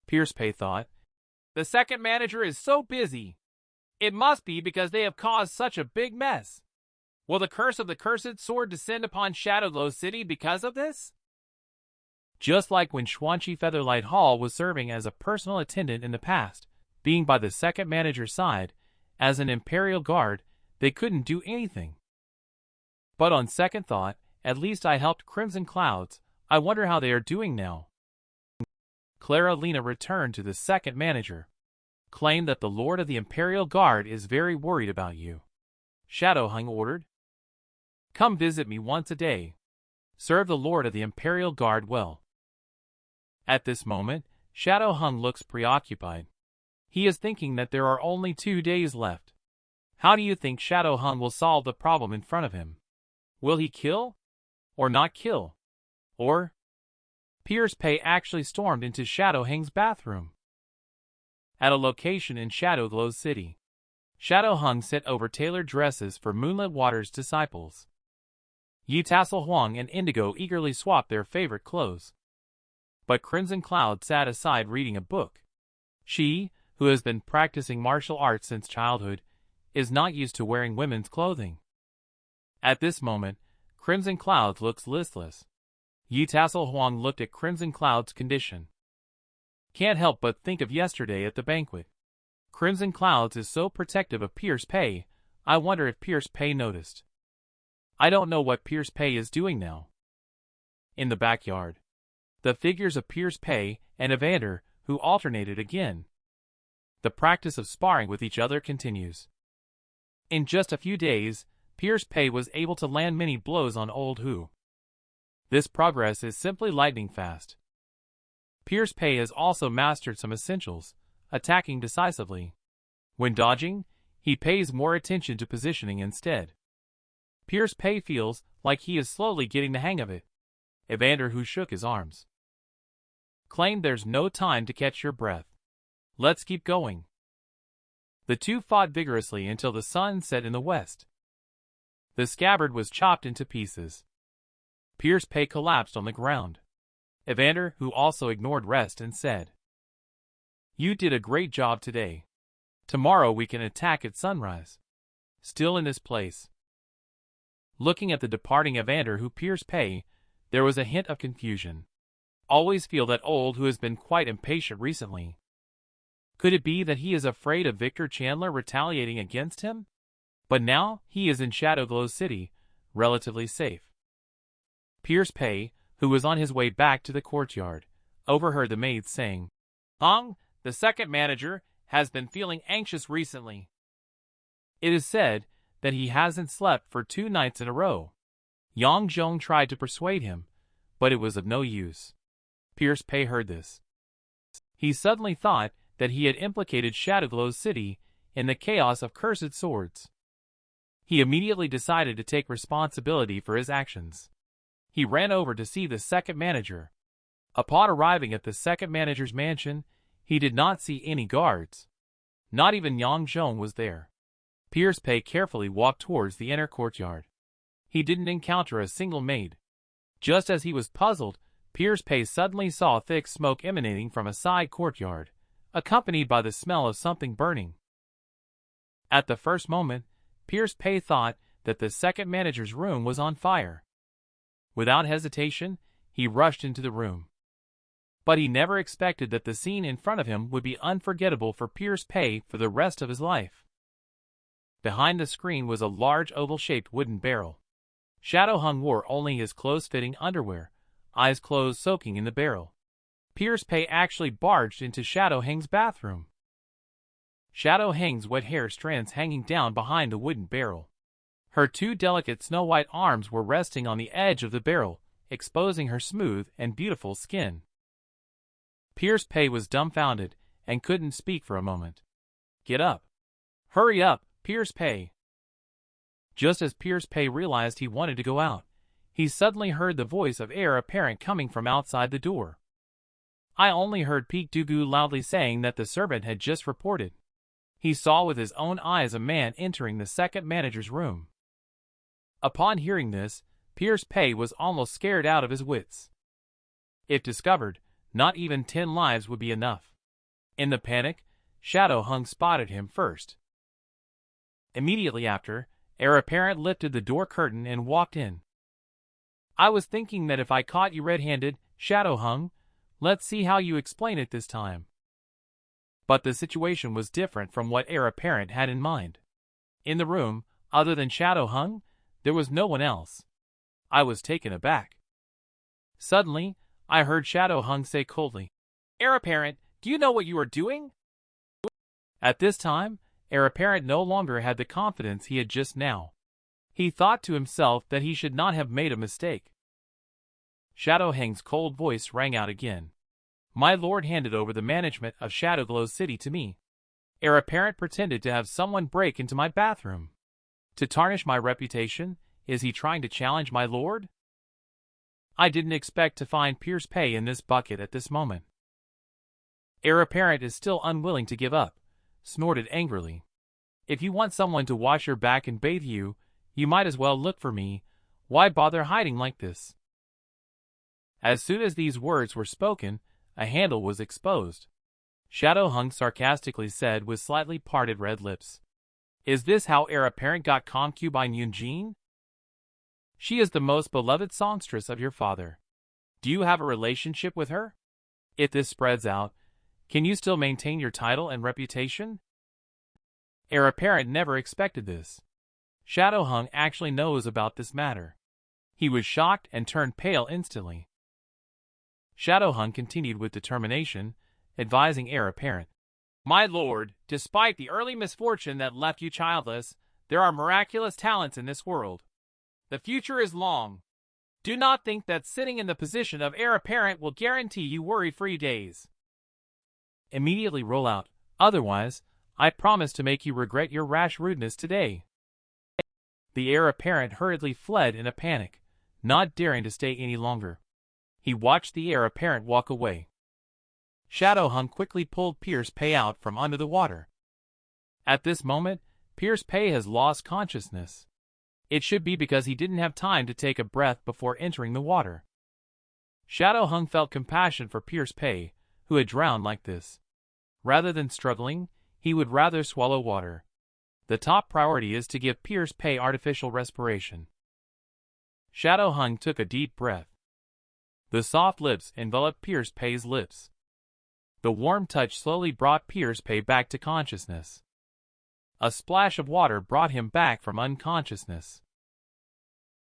Pierce Pei thought, "The second manager is so busy. It must be because they have caused such a big mess. Will the curse of the cursed sword descend upon Shadowglow City because of this?" Just like when Xuanqi Featherlight Hall was serving as a personal attendant in the past, being by the second manager's side, as an Imperial Guard, they couldn't do anything. But on second thought, at least I helped Crimson Clouds. I wonder how they are doing now. Claralina returned to the second manager. Claimed that the Lord of the Imperial Guard is very worried about you. Shadowhung ordered, "Come visit me once a day. Serve the Lord of the Imperial Guard well." At this moment, Shadowhung looks preoccupied. He is thinking that there are only 2 days left. How do you think Shadowhung will solve the problem in front of him? Will he kill? Or not kill? Or? Pierce Pei actually stormed into Shadowhung's bathroom. At a location in Shadowglow City, Shadowhung sent over tailored dresses for Moonlit Water's disciples. Yitassel Huang and Indigo eagerly swapped their favorite clothes. But Crimson Cloud sat aside reading a book. She, who has been practicing martial arts since childhood, is not used to wearing women's clothing. At this moment, Crimson Cloud looks listless. Yitassel Huang looked at Crimson Cloud's condition. Can't help but think of yesterday at the banquet. Crimson Clouds is so protective of Pierce Pei, I wonder if Pierce Pei noticed. I don't know what Pierce Pei is doing now. In the backyard, the figures of Pierce Pei and Evander, who alternated again. The practice of sparring with each other continues. In just a few days, Pierce Pei was able to land many blows on Old Hu. This progress is simply lightning fast. Pierce Pei has also mastered some essentials, attacking decisively. When dodging, he pays more attention to positioning instead. Pierce Pei feels like he is slowly getting the hang of it. Evander, who shook his arms, claimed there's no time to catch your breath. Let's keep going. The two fought vigorously until the sun set in the west. The scabbard was chopped into pieces. Pierce Pei collapsed on the ground. Evander, who also ignored rest, and said, "You did a great job today. Tomorrow we can attack at sunrise. Still in this place." Looking at the departing Evander, who Pierce Pei, there was a hint of confusion. Always feel that Old Who has been quite impatient recently. Could it be that he is afraid of Victor Chandler retaliating against him? But now he is in Shadowglow City, relatively safe. Pierce Pei, who was on his way back to the courtyard, overheard the maids saying, "Hong, the second manager, has been feeling anxious recently. It is said that he hasn't slept for 2 nights in a row." Yang Zhong tried to persuade him, but it was of no use. Pierce Pei heard this. He suddenly thought that he had implicated Shadowglow City in the chaos of cursed swords. He immediately decided to take responsibility for his actions. He ran over to see the second manager. Upon arriving at the second manager's mansion, he did not see any guards. Not even Yang Zhong was there. Pierce Pei carefully walked towards the inner courtyard. He didn't encounter a single maid. Just as he was puzzled, Pierce Pei suddenly saw thick smoke emanating from a side courtyard, accompanied by the smell of something burning. At the first moment, Pierce Pei thought that the second manager's room was on fire. Without hesitation, he rushed into the room. But he never expected that the scene in front of him would be unforgettable for Pierce Pei for the rest of his life. Behind the screen was a large oval-shaped wooden barrel. Shadow Hung wore only his close-fitting underwear, eyes closed, soaking in the barrel. Pierce Pei actually barged into Shadow Hang's bathroom. Shadow Hang's wet hair strands hanging down behind the wooden barrel. Her 2 delicate snow-white arms were resting on the edge of the barrel, exposing her smooth and beautiful skin. Pierce Pei was dumbfounded and couldn't speak for a moment. "Get up! Hurry up, Pierce Pei!" Just as Pierce Pei realized he wanted to go out, he suddenly heard the voice of heir apparent coming from outside the door. "I only heard Peek Dugu loudly saying that the servant had just reported." He saw with his own eyes a man entering the second manager's room. Upon hearing this, Pierce Pei was almost scared out of his wits. If discovered, not even 10 lives would be enough. In the panic, Shadow Hung spotted him first. Immediately after, heir apparent lifted the door curtain and walked in. "I was thinking that if I caught you red-handed, Shadow Hung, let's see how you explain it this time." But the situation was different from what heir apparent had in mind. In the room, other than Shadow Hung, there was no one else. I was taken aback. Suddenly, I heard Shadow Hung say coldly, "Heir apparent, do you know what you are doing?" At this time, heir apparent no longer had the confidence he had just now. He thought to himself that he should not have made a mistake. Shadow Hang's cold voice rang out again. "My lord handed over the management of Shadowglow City to me. Heir apparent pretended to have someone break into my bathroom. To tarnish my reputation, is he trying to challenge my lord? I didn't expect to find Pierce Pei in this bucket at this moment." Heir apparent is still unwilling to give up, snorted angrily. "If you want someone to wash your back and bathe you, you might as well look for me. Why bother hiding like this?" As soon as these words were spoken, a handle was exposed. Shadow Hung sarcastically said with slightly parted red lips, "Is this how heir apparent got concubine Yunjin? She is the most beloved songstress of your father. Do you have a relationship with her? If this spreads out, can you still maintain your title and reputation?" Heir apparent never expected this. Shadow Hung actually knows about this matter. He was shocked and turned pale instantly. Shadow Hung continued with determination, advising heir apparent, "My lord, despite the early misfortune that left you childless, there are miraculous talents in this world. The future is long. Do not think that sitting in the position of heir apparent will guarantee you worry-free days. Immediately roll out, otherwise, I promise to make you regret your rash rudeness today." The heir apparent hurriedly fled in a panic, not daring to stay any longer. He watched the heir apparent walk away. Shadow Hung quickly pulled Pierce Pei out from under the water. At this moment, Pierce Pei has lost consciousness. It should be because he didn't have time to take a breath before entering the water. Shadow Hung felt compassion for Pierce Pei, who had drowned like this. Rather than struggling, he would rather swallow water. The top priority is to give Pierce Pei artificial respiration. Shadow Hung took a deep breath. The soft lips enveloped Pierce Pei's lips. The warm touch slowly brought Pierce Pei back to consciousness. A splash of water brought him back from unconsciousness.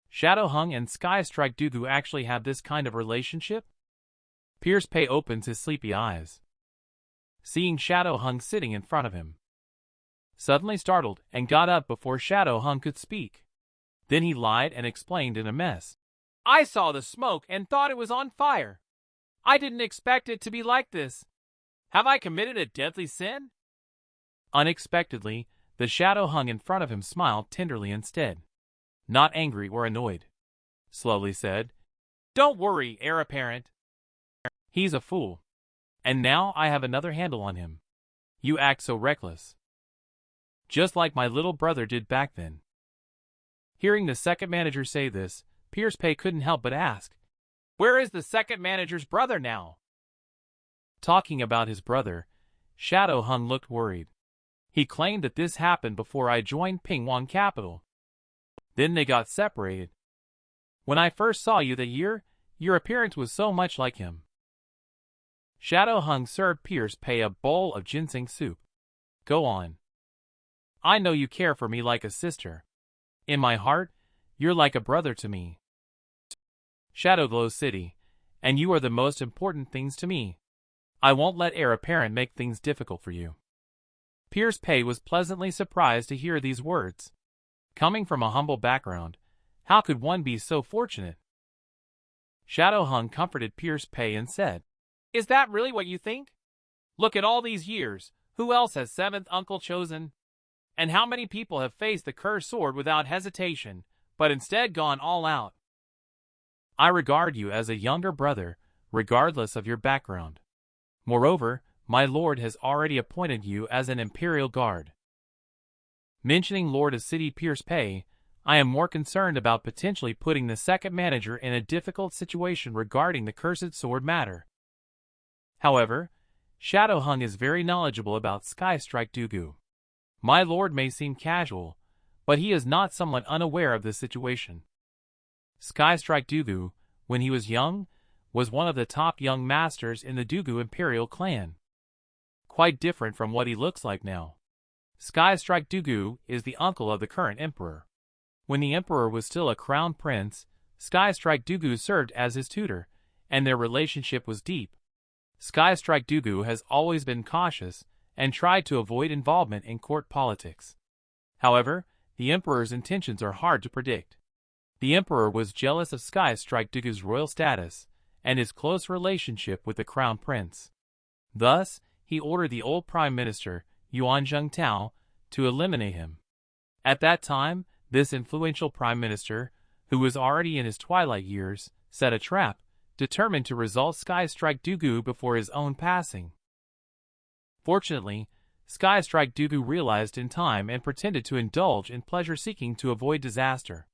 Shadow Hung and Sky Strike Dugu actually have this kind of relationship? Pierce Pei opens his sleepy eyes, seeing Shadow Hung sitting in front of him. Suddenly startled and got up before Shadow Hung could speak. Then he lied and explained in a mess. I saw the smoke and thought it was on fire. I didn't expect it to be like this. Have I committed a deadly sin? Unexpectedly, the Shadow Hung in front of him smiled tenderly instead. Not angry or annoyed. Slowly said, Don't worry, heir apparent. He's a fool. And now I have another handle on him. You act so reckless. Just like my little brother did back then. Hearing the second manager say this, Pierce Pei couldn't help but ask, Where is the second manager's brother now? Talking about his brother, Shadow Hung looked worried. He claimed that this happened before I joined Pingwang Capital. Then they got separated. When I first saw you that year, your appearance was so much like him. Shadow Hung served Pierce Pei a bowl of ginseng soup. Go on. I know you care for me like a sister. In my heart, you're like a brother to me. Shadowglow City, and you are the most important things to me. I won't let heir apparent make things difficult for you. Pierce Pei was pleasantly surprised to hear these words. Coming from a humble background, how could one be so fortunate? Shadow Hung comforted Pierce Pei and said, Is that really what you think? Look at all these years, who else has seventh uncle chosen? And how many people have faced the cursed sword without hesitation, but instead gone all out? I regard you as a younger brother, regardless of your background. Moreover, my lord has already appointed you as an imperial guard. Mentioning Lord of City Pierce Pei, I am more concerned about potentially putting the second manager in a difficult situation regarding the cursed sword matter. However, Shadow Hung is very knowledgeable about Sky Strike Dugu. My lord may seem casual, but he is not somewhat unaware of the situation. Sky Strike Dugu, when he was young, was one of the top young masters in the Dugu Imperial clan. Quite different from what he looks like now. Sky Strike Dugu is the uncle of the current emperor. When the emperor was still a crown prince, Sky Strike Dugu served as his tutor, and their relationship was deep. Sky Strike Dugu has always been cautious and tried to avoid involvement in court politics. However, the emperor's intentions are hard to predict. The emperor was jealous of Sky Strike Dugu's royal status and his close relationship with the crown prince. Thus, he ordered the old prime minister, Yuan Zhengtao, to eliminate him. At that time, this influential prime minister, who was already in his twilight years, set a trap, determined to result Sky Strike Dugu before his own passing. Fortunately, Sky Strike Dugu realized in time and pretended to indulge in pleasure-seeking to avoid disaster.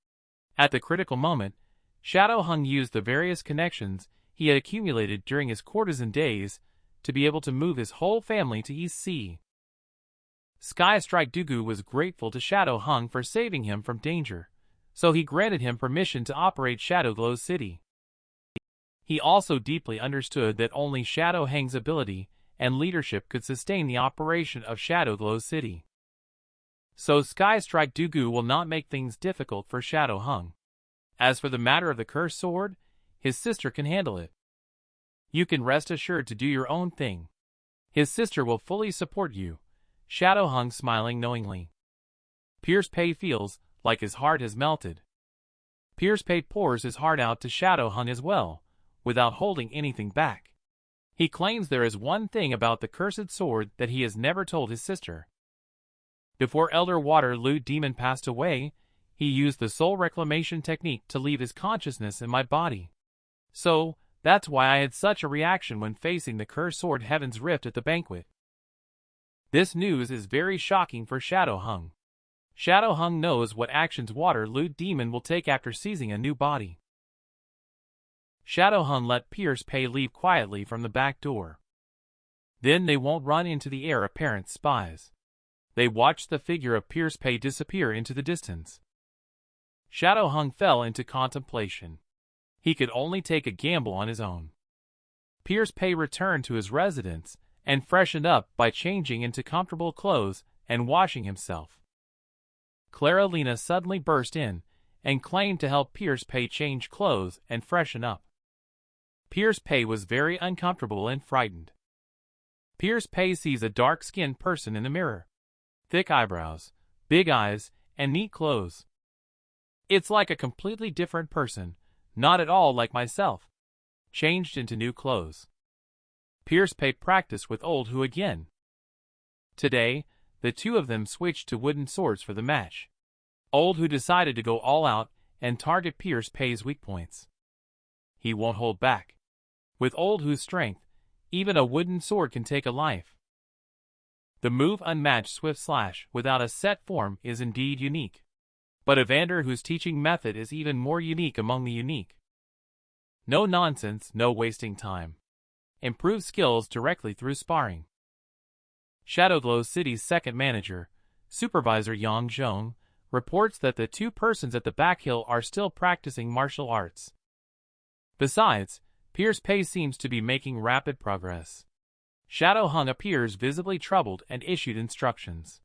At the critical moment, Shadow Hung used the various connections he had accumulated during his courtesan days to be able to move his whole family to East Sea. Sky Strike Dugu was grateful to Shadow Hung for saving him from danger, so he granted him permission to operate Shadowglow City. He also deeply understood that only Shadow Hung's ability and leadership could sustain the operation of Shadowglow City. So Sky Strike Dugu will not make things difficult for Shadow Hung. As for the matter of the cursed sword, his sister can handle it. You can rest assured to do your own thing. His sister will fully support you, Shadow Hung smiling knowingly. Pierce Pei feels like his heart has melted. Pierce Pei pours his heart out to Shadow Hung as well, without holding anything back. He claims there is one thing about the cursed sword that he has never told his sister. Before Elder Water Lute Demon passed away, he used the soul reclamation technique to leave his consciousness in my body. So, that's why I had such a reaction when facing the cursed sword Heaven's Rift at the banquet. This news is very shocking for Shadow Hung. Shadow Hung knows what actions Water Lute Demon will take after seizing a new body. Shadow Hung let Pierce Pei leave quietly from the back door. Then they won't run into the heir apparent spies. They watched the figure of Pierce Pei disappear into the distance. Shadow Hung fell into contemplation. He could only take a gamble on his own. Pierce Pei returned to his residence and freshened up by changing into comfortable clothes and washing himself. Clara Lena suddenly burst in and claimed to help Pierce Pei change clothes and freshen up. Pierce Pei was very uncomfortable and frightened. Pierce Pei sees a dark-skinned person in the mirror. Thick eyebrows, big eyes, and neat clothes. It's like a completely different person, not at all like myself. Changed into new clothes. Pierce Pei practiced with Old Hu again. Today, the two of them switched to wooden swords for the match. Old Hu decided to go all out and target Pierce Pei's weak points. He won't hold back. With Old Hu's strength, even a wooden sword can take a life. The move unmatched swift slash without a set form is indeed unique. But Evander Hu's teaching method is even more unique among the unique. No nonsense, no wasting time. Improve skills directly through sparring. Shadowglow City's second manager, Supervisor Yang Zhong, reports that the two persons at the back hill are still practicing martial arts. Besides, Pierce Pei seems to be making rapid progress. Shadow Hung appears visibly troubled and issued instructions.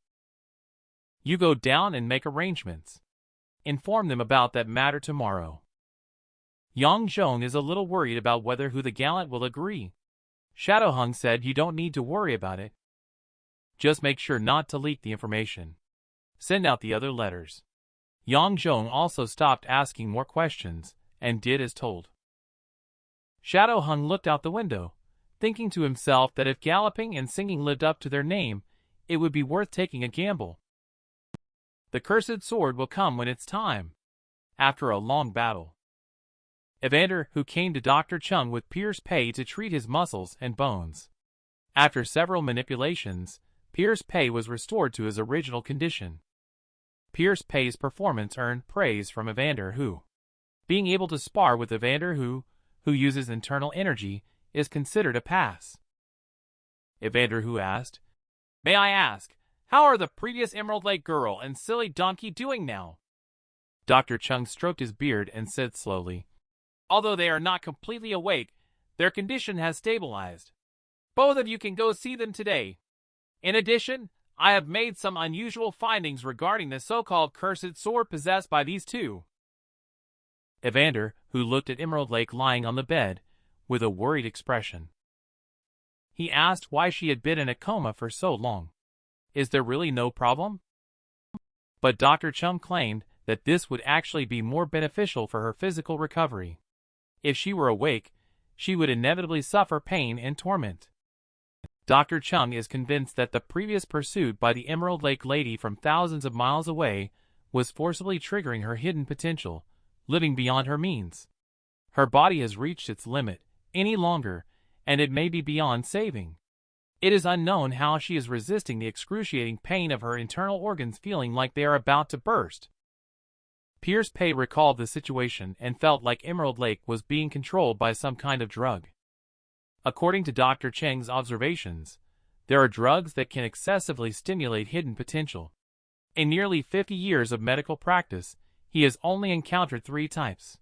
You go down and make arrangements. Inform them about that matter tomorrow. Yang Zhong is a little worried about whether Hu the Gallant will agree. Shadow Hung said you don't need to worry about it. Just make sure not to leak the information. Send out the other letters. Yang Zhong also stopped asking more questions, and did as told. Shadow Hung looked out the window, thinking to himself that if galloping and singing lived up to their name, it would be worth taking a gamble. The cursed sword will come when it's time. After a long battle. Evander Hu came to Dr. Chung with Pierce Pei to treat his muscles and bones. After several manipulations, Pierce Pei was restored to his original condition. Pierce Pei's performance earned praise from Evander Hu. Being able to spar with Evander Hu, who uses internal energy, is considered a pass. Evander Hu asked, "May I ask, how are the previous Emerald Lake girl and silly donkey doing now?" Dr. Chung stroked his beard and said slowly, "Although they are not completely awake, their condition has stabilized. Both of you can go see them today. In addition, I have made some unusual findings regarding the so-called cursed sword possessed by these two." Evander, who looked at Emerald Lake lying on the bed, with a worried expression. He asked why she had been in a coma for so long. Is there really no problem? But Dr. Chung claimed that this would actually be more beneficial for her physical recovery. If she were awake, she would inevitably suffer pain and torment. Dr. Chung is convinced that the previous pursuit by the Emerald Lake lady from thousands of miles away was forcibly triggering her hidden potential, living beyond her means. Her body has reached its limit any longer, and it may be beyond saving. It is unknown how she is resisting the excruciating pain of her internal organs feeling like they are about to burst. Pierce Pei recalled the situation and felt like Emerald Lake was being controlled by some kind of drug. According to Dr. Cheng's observations, there are drugs that can excessively stimulate hidden potential. In nearly 50 years of medical practice, he has only encountered 3 types.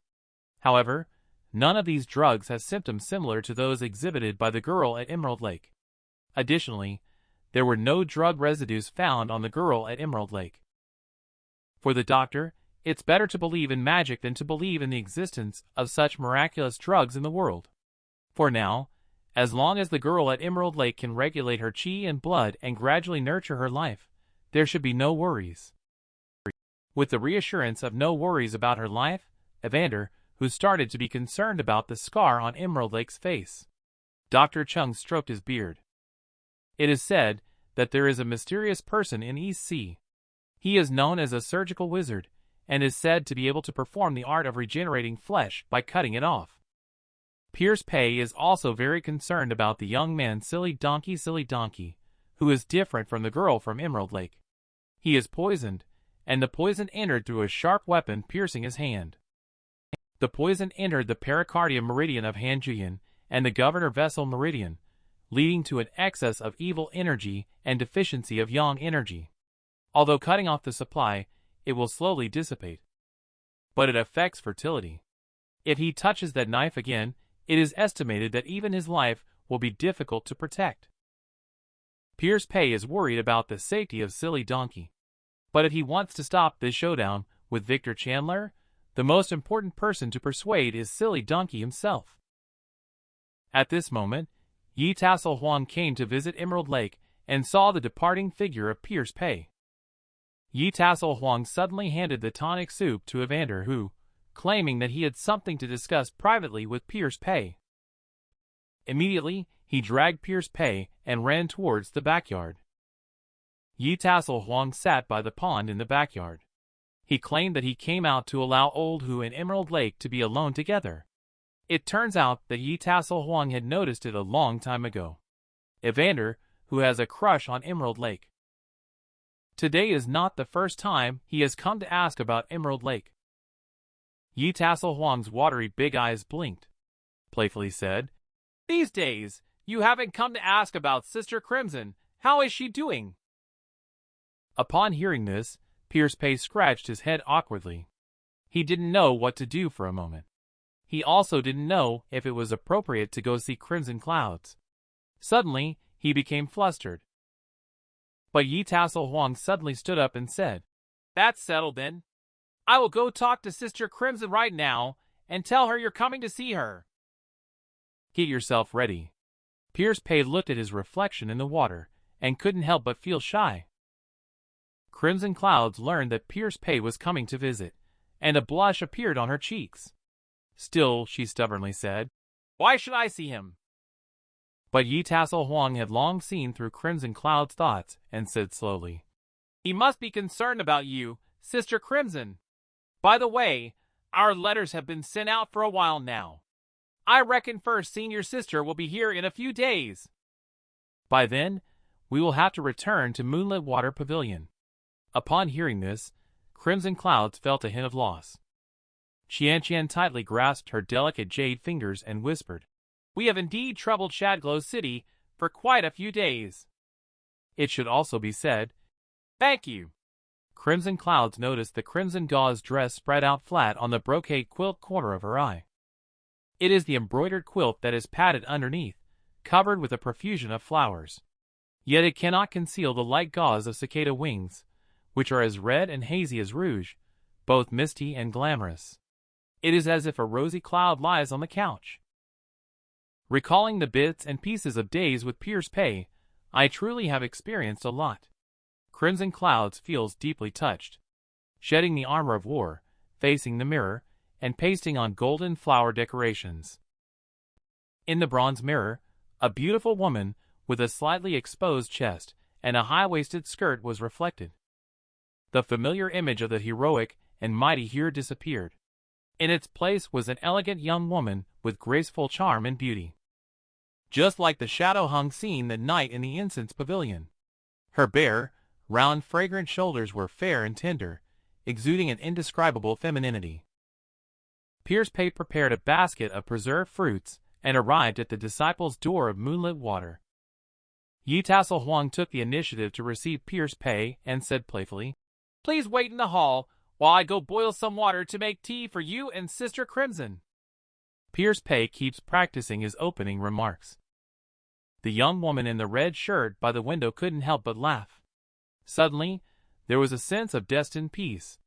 However, none of these drugs has symptoms similar to those exhibited by the girl at Emerald Lake. Additionally, there were no drug residues found on the girl at Emerald Lake. For the doctor, it's better to believe in magic than to believe in the existence of such miraculous drugs in the world. For now, as long as the girl at Emerald Lake can regulate her chi and blood and gradually nurture her life, there should be no worries. With the reassurance of no worries about her life, Evander, who started to be concerned about the scar on Emerald Lake's face. Dr. Chung stroked his beard. It is said that there is a mysterious person in East Sea. He is known as a surgical wizard, and is said to be able to perform the art of regenerating flesh by cutting it off. Pierce Pei is also very concerned about the young man Silly Donkey, who is different from the girl from Emerald Lake. He is poisoned, and the poison entered through a sharp weapon piercing his hand. The poison entered the pericardium meridian of Hanjuyan and the governor vessel meridian, leading to an excess of evil energy and deficiency of yang energy. Although cutting off the supply, it will slowly dissipate. But it affects fertility. If he touches that knife again, it is estimated that even his life will be difficult to protect. Pierce Pei is worried about the safety of Silly Donkey. But if he wants to stop this showdown with Victor Chandler, the most important person to persuade is Silly Donkey himself. At this moment, Yi Tassel Huang came to visit Emerald Lake and saw the departing figure of Pierce Pei. Yi Tassel Huang suddenly handed the tonic soup to Evander, who, claiming that he had something to discuss privately with Pierce Pei. Immediately, he dragged Pierce Pei and ran towards the backyard. Yi Tassel Huang sat by the pond in the backyard. He claimed that he came out to allow Old Hu and Emerald Lake to be alone together. It turns out that Yi Tassel Huang had noticed it a long time ago. Evander, who has a crush on Emerald Lake. Today is not the first time he has come to ask about Emerald Lake. Yi Tassel Huang's watery big eyes blinked. Playfully said, "These days, you haven't come to ask about Sister Crimson. How is she doing?" Upon hearing this, Pierce Pei scratched his head awkwardly. He didn't know what to do for a moment. He also didn't know if it was appropriate to go see Crimson Clouds. Suddenly, he became flustered. But Yi Tassel Huang suddenly stood up and said, "That's settled then. I will go talk to Sister Crimson right now and tell her you're coming to see her." "Get yourself ready." Pierce Pei looked at his reflection in the water and couldn't help but feel shy. Crimson Clouds learned that Pierce Pei was coming to visit, and a blush appeared on her cheeks. Still, she stubbornly said, "Why should I see him?" But Yi Tassel Huang had long seen through Crimson Cloud's thoughts and said slowly, "He must be concerned about you, Sister Crimson. By the way, our letters have been sent out for a while now. I reckon First Senior Sister will be here in a few days. By then, we will have to return to Moonlit Water Pavilion." Upon hearing this, Crimson Clouds felt a hint of loss. Qian tightly grasped her delicate jade fingers and whispered, "We have indeed troubled Shadglow City for quite a few days." It should also be said, "Thank you." Crimson Clouds noticed the crimson gauze dress spread out flat on the brocade quilt corner of her eye. It is the embroidered quilt that is padded underneath, covered with a profusion of flowers. Yet it cannot conceal the light gauze of cicada wings, which are as red and hazy as rouge, both misty and glamorous. It is as if a rosy cloud lies on the couch. Recalling the bits and pieces of days with Pierce Pei, I truly have experienced a lot. Crimson Clouds feels deeply touched. Shedding the armor of war, facing the mirror, and pasting on golden flower decorations. In the bronze mirror, a beautiful woman with a slightly exposed chest and a high-waisted skirt was reflected. The familiar image of the heroic and mighty hero disappeared. In its place was an elegant young woman with graceful charm and beauty. Just like the shadow-hung scene that night in the incense pavilion. Her bare, round, fragrant shoulders were fair and tender, exuding an indescribable femininity. Pierce Pei prepared a basket of preserved fruits and arrived at the disciples' door of Moonlit Water. Yi Tassel Huang took the initiative to receive Pierce Pei and said playfully, "Please wait in the hall while I go boil some water to make tea for you and Sister Crimson." Pierce Pei keeps practicing his opening remarks. The young woman in the red shirt by the window couldn't help but laugh. Suddenly, there was a sense of destined peace.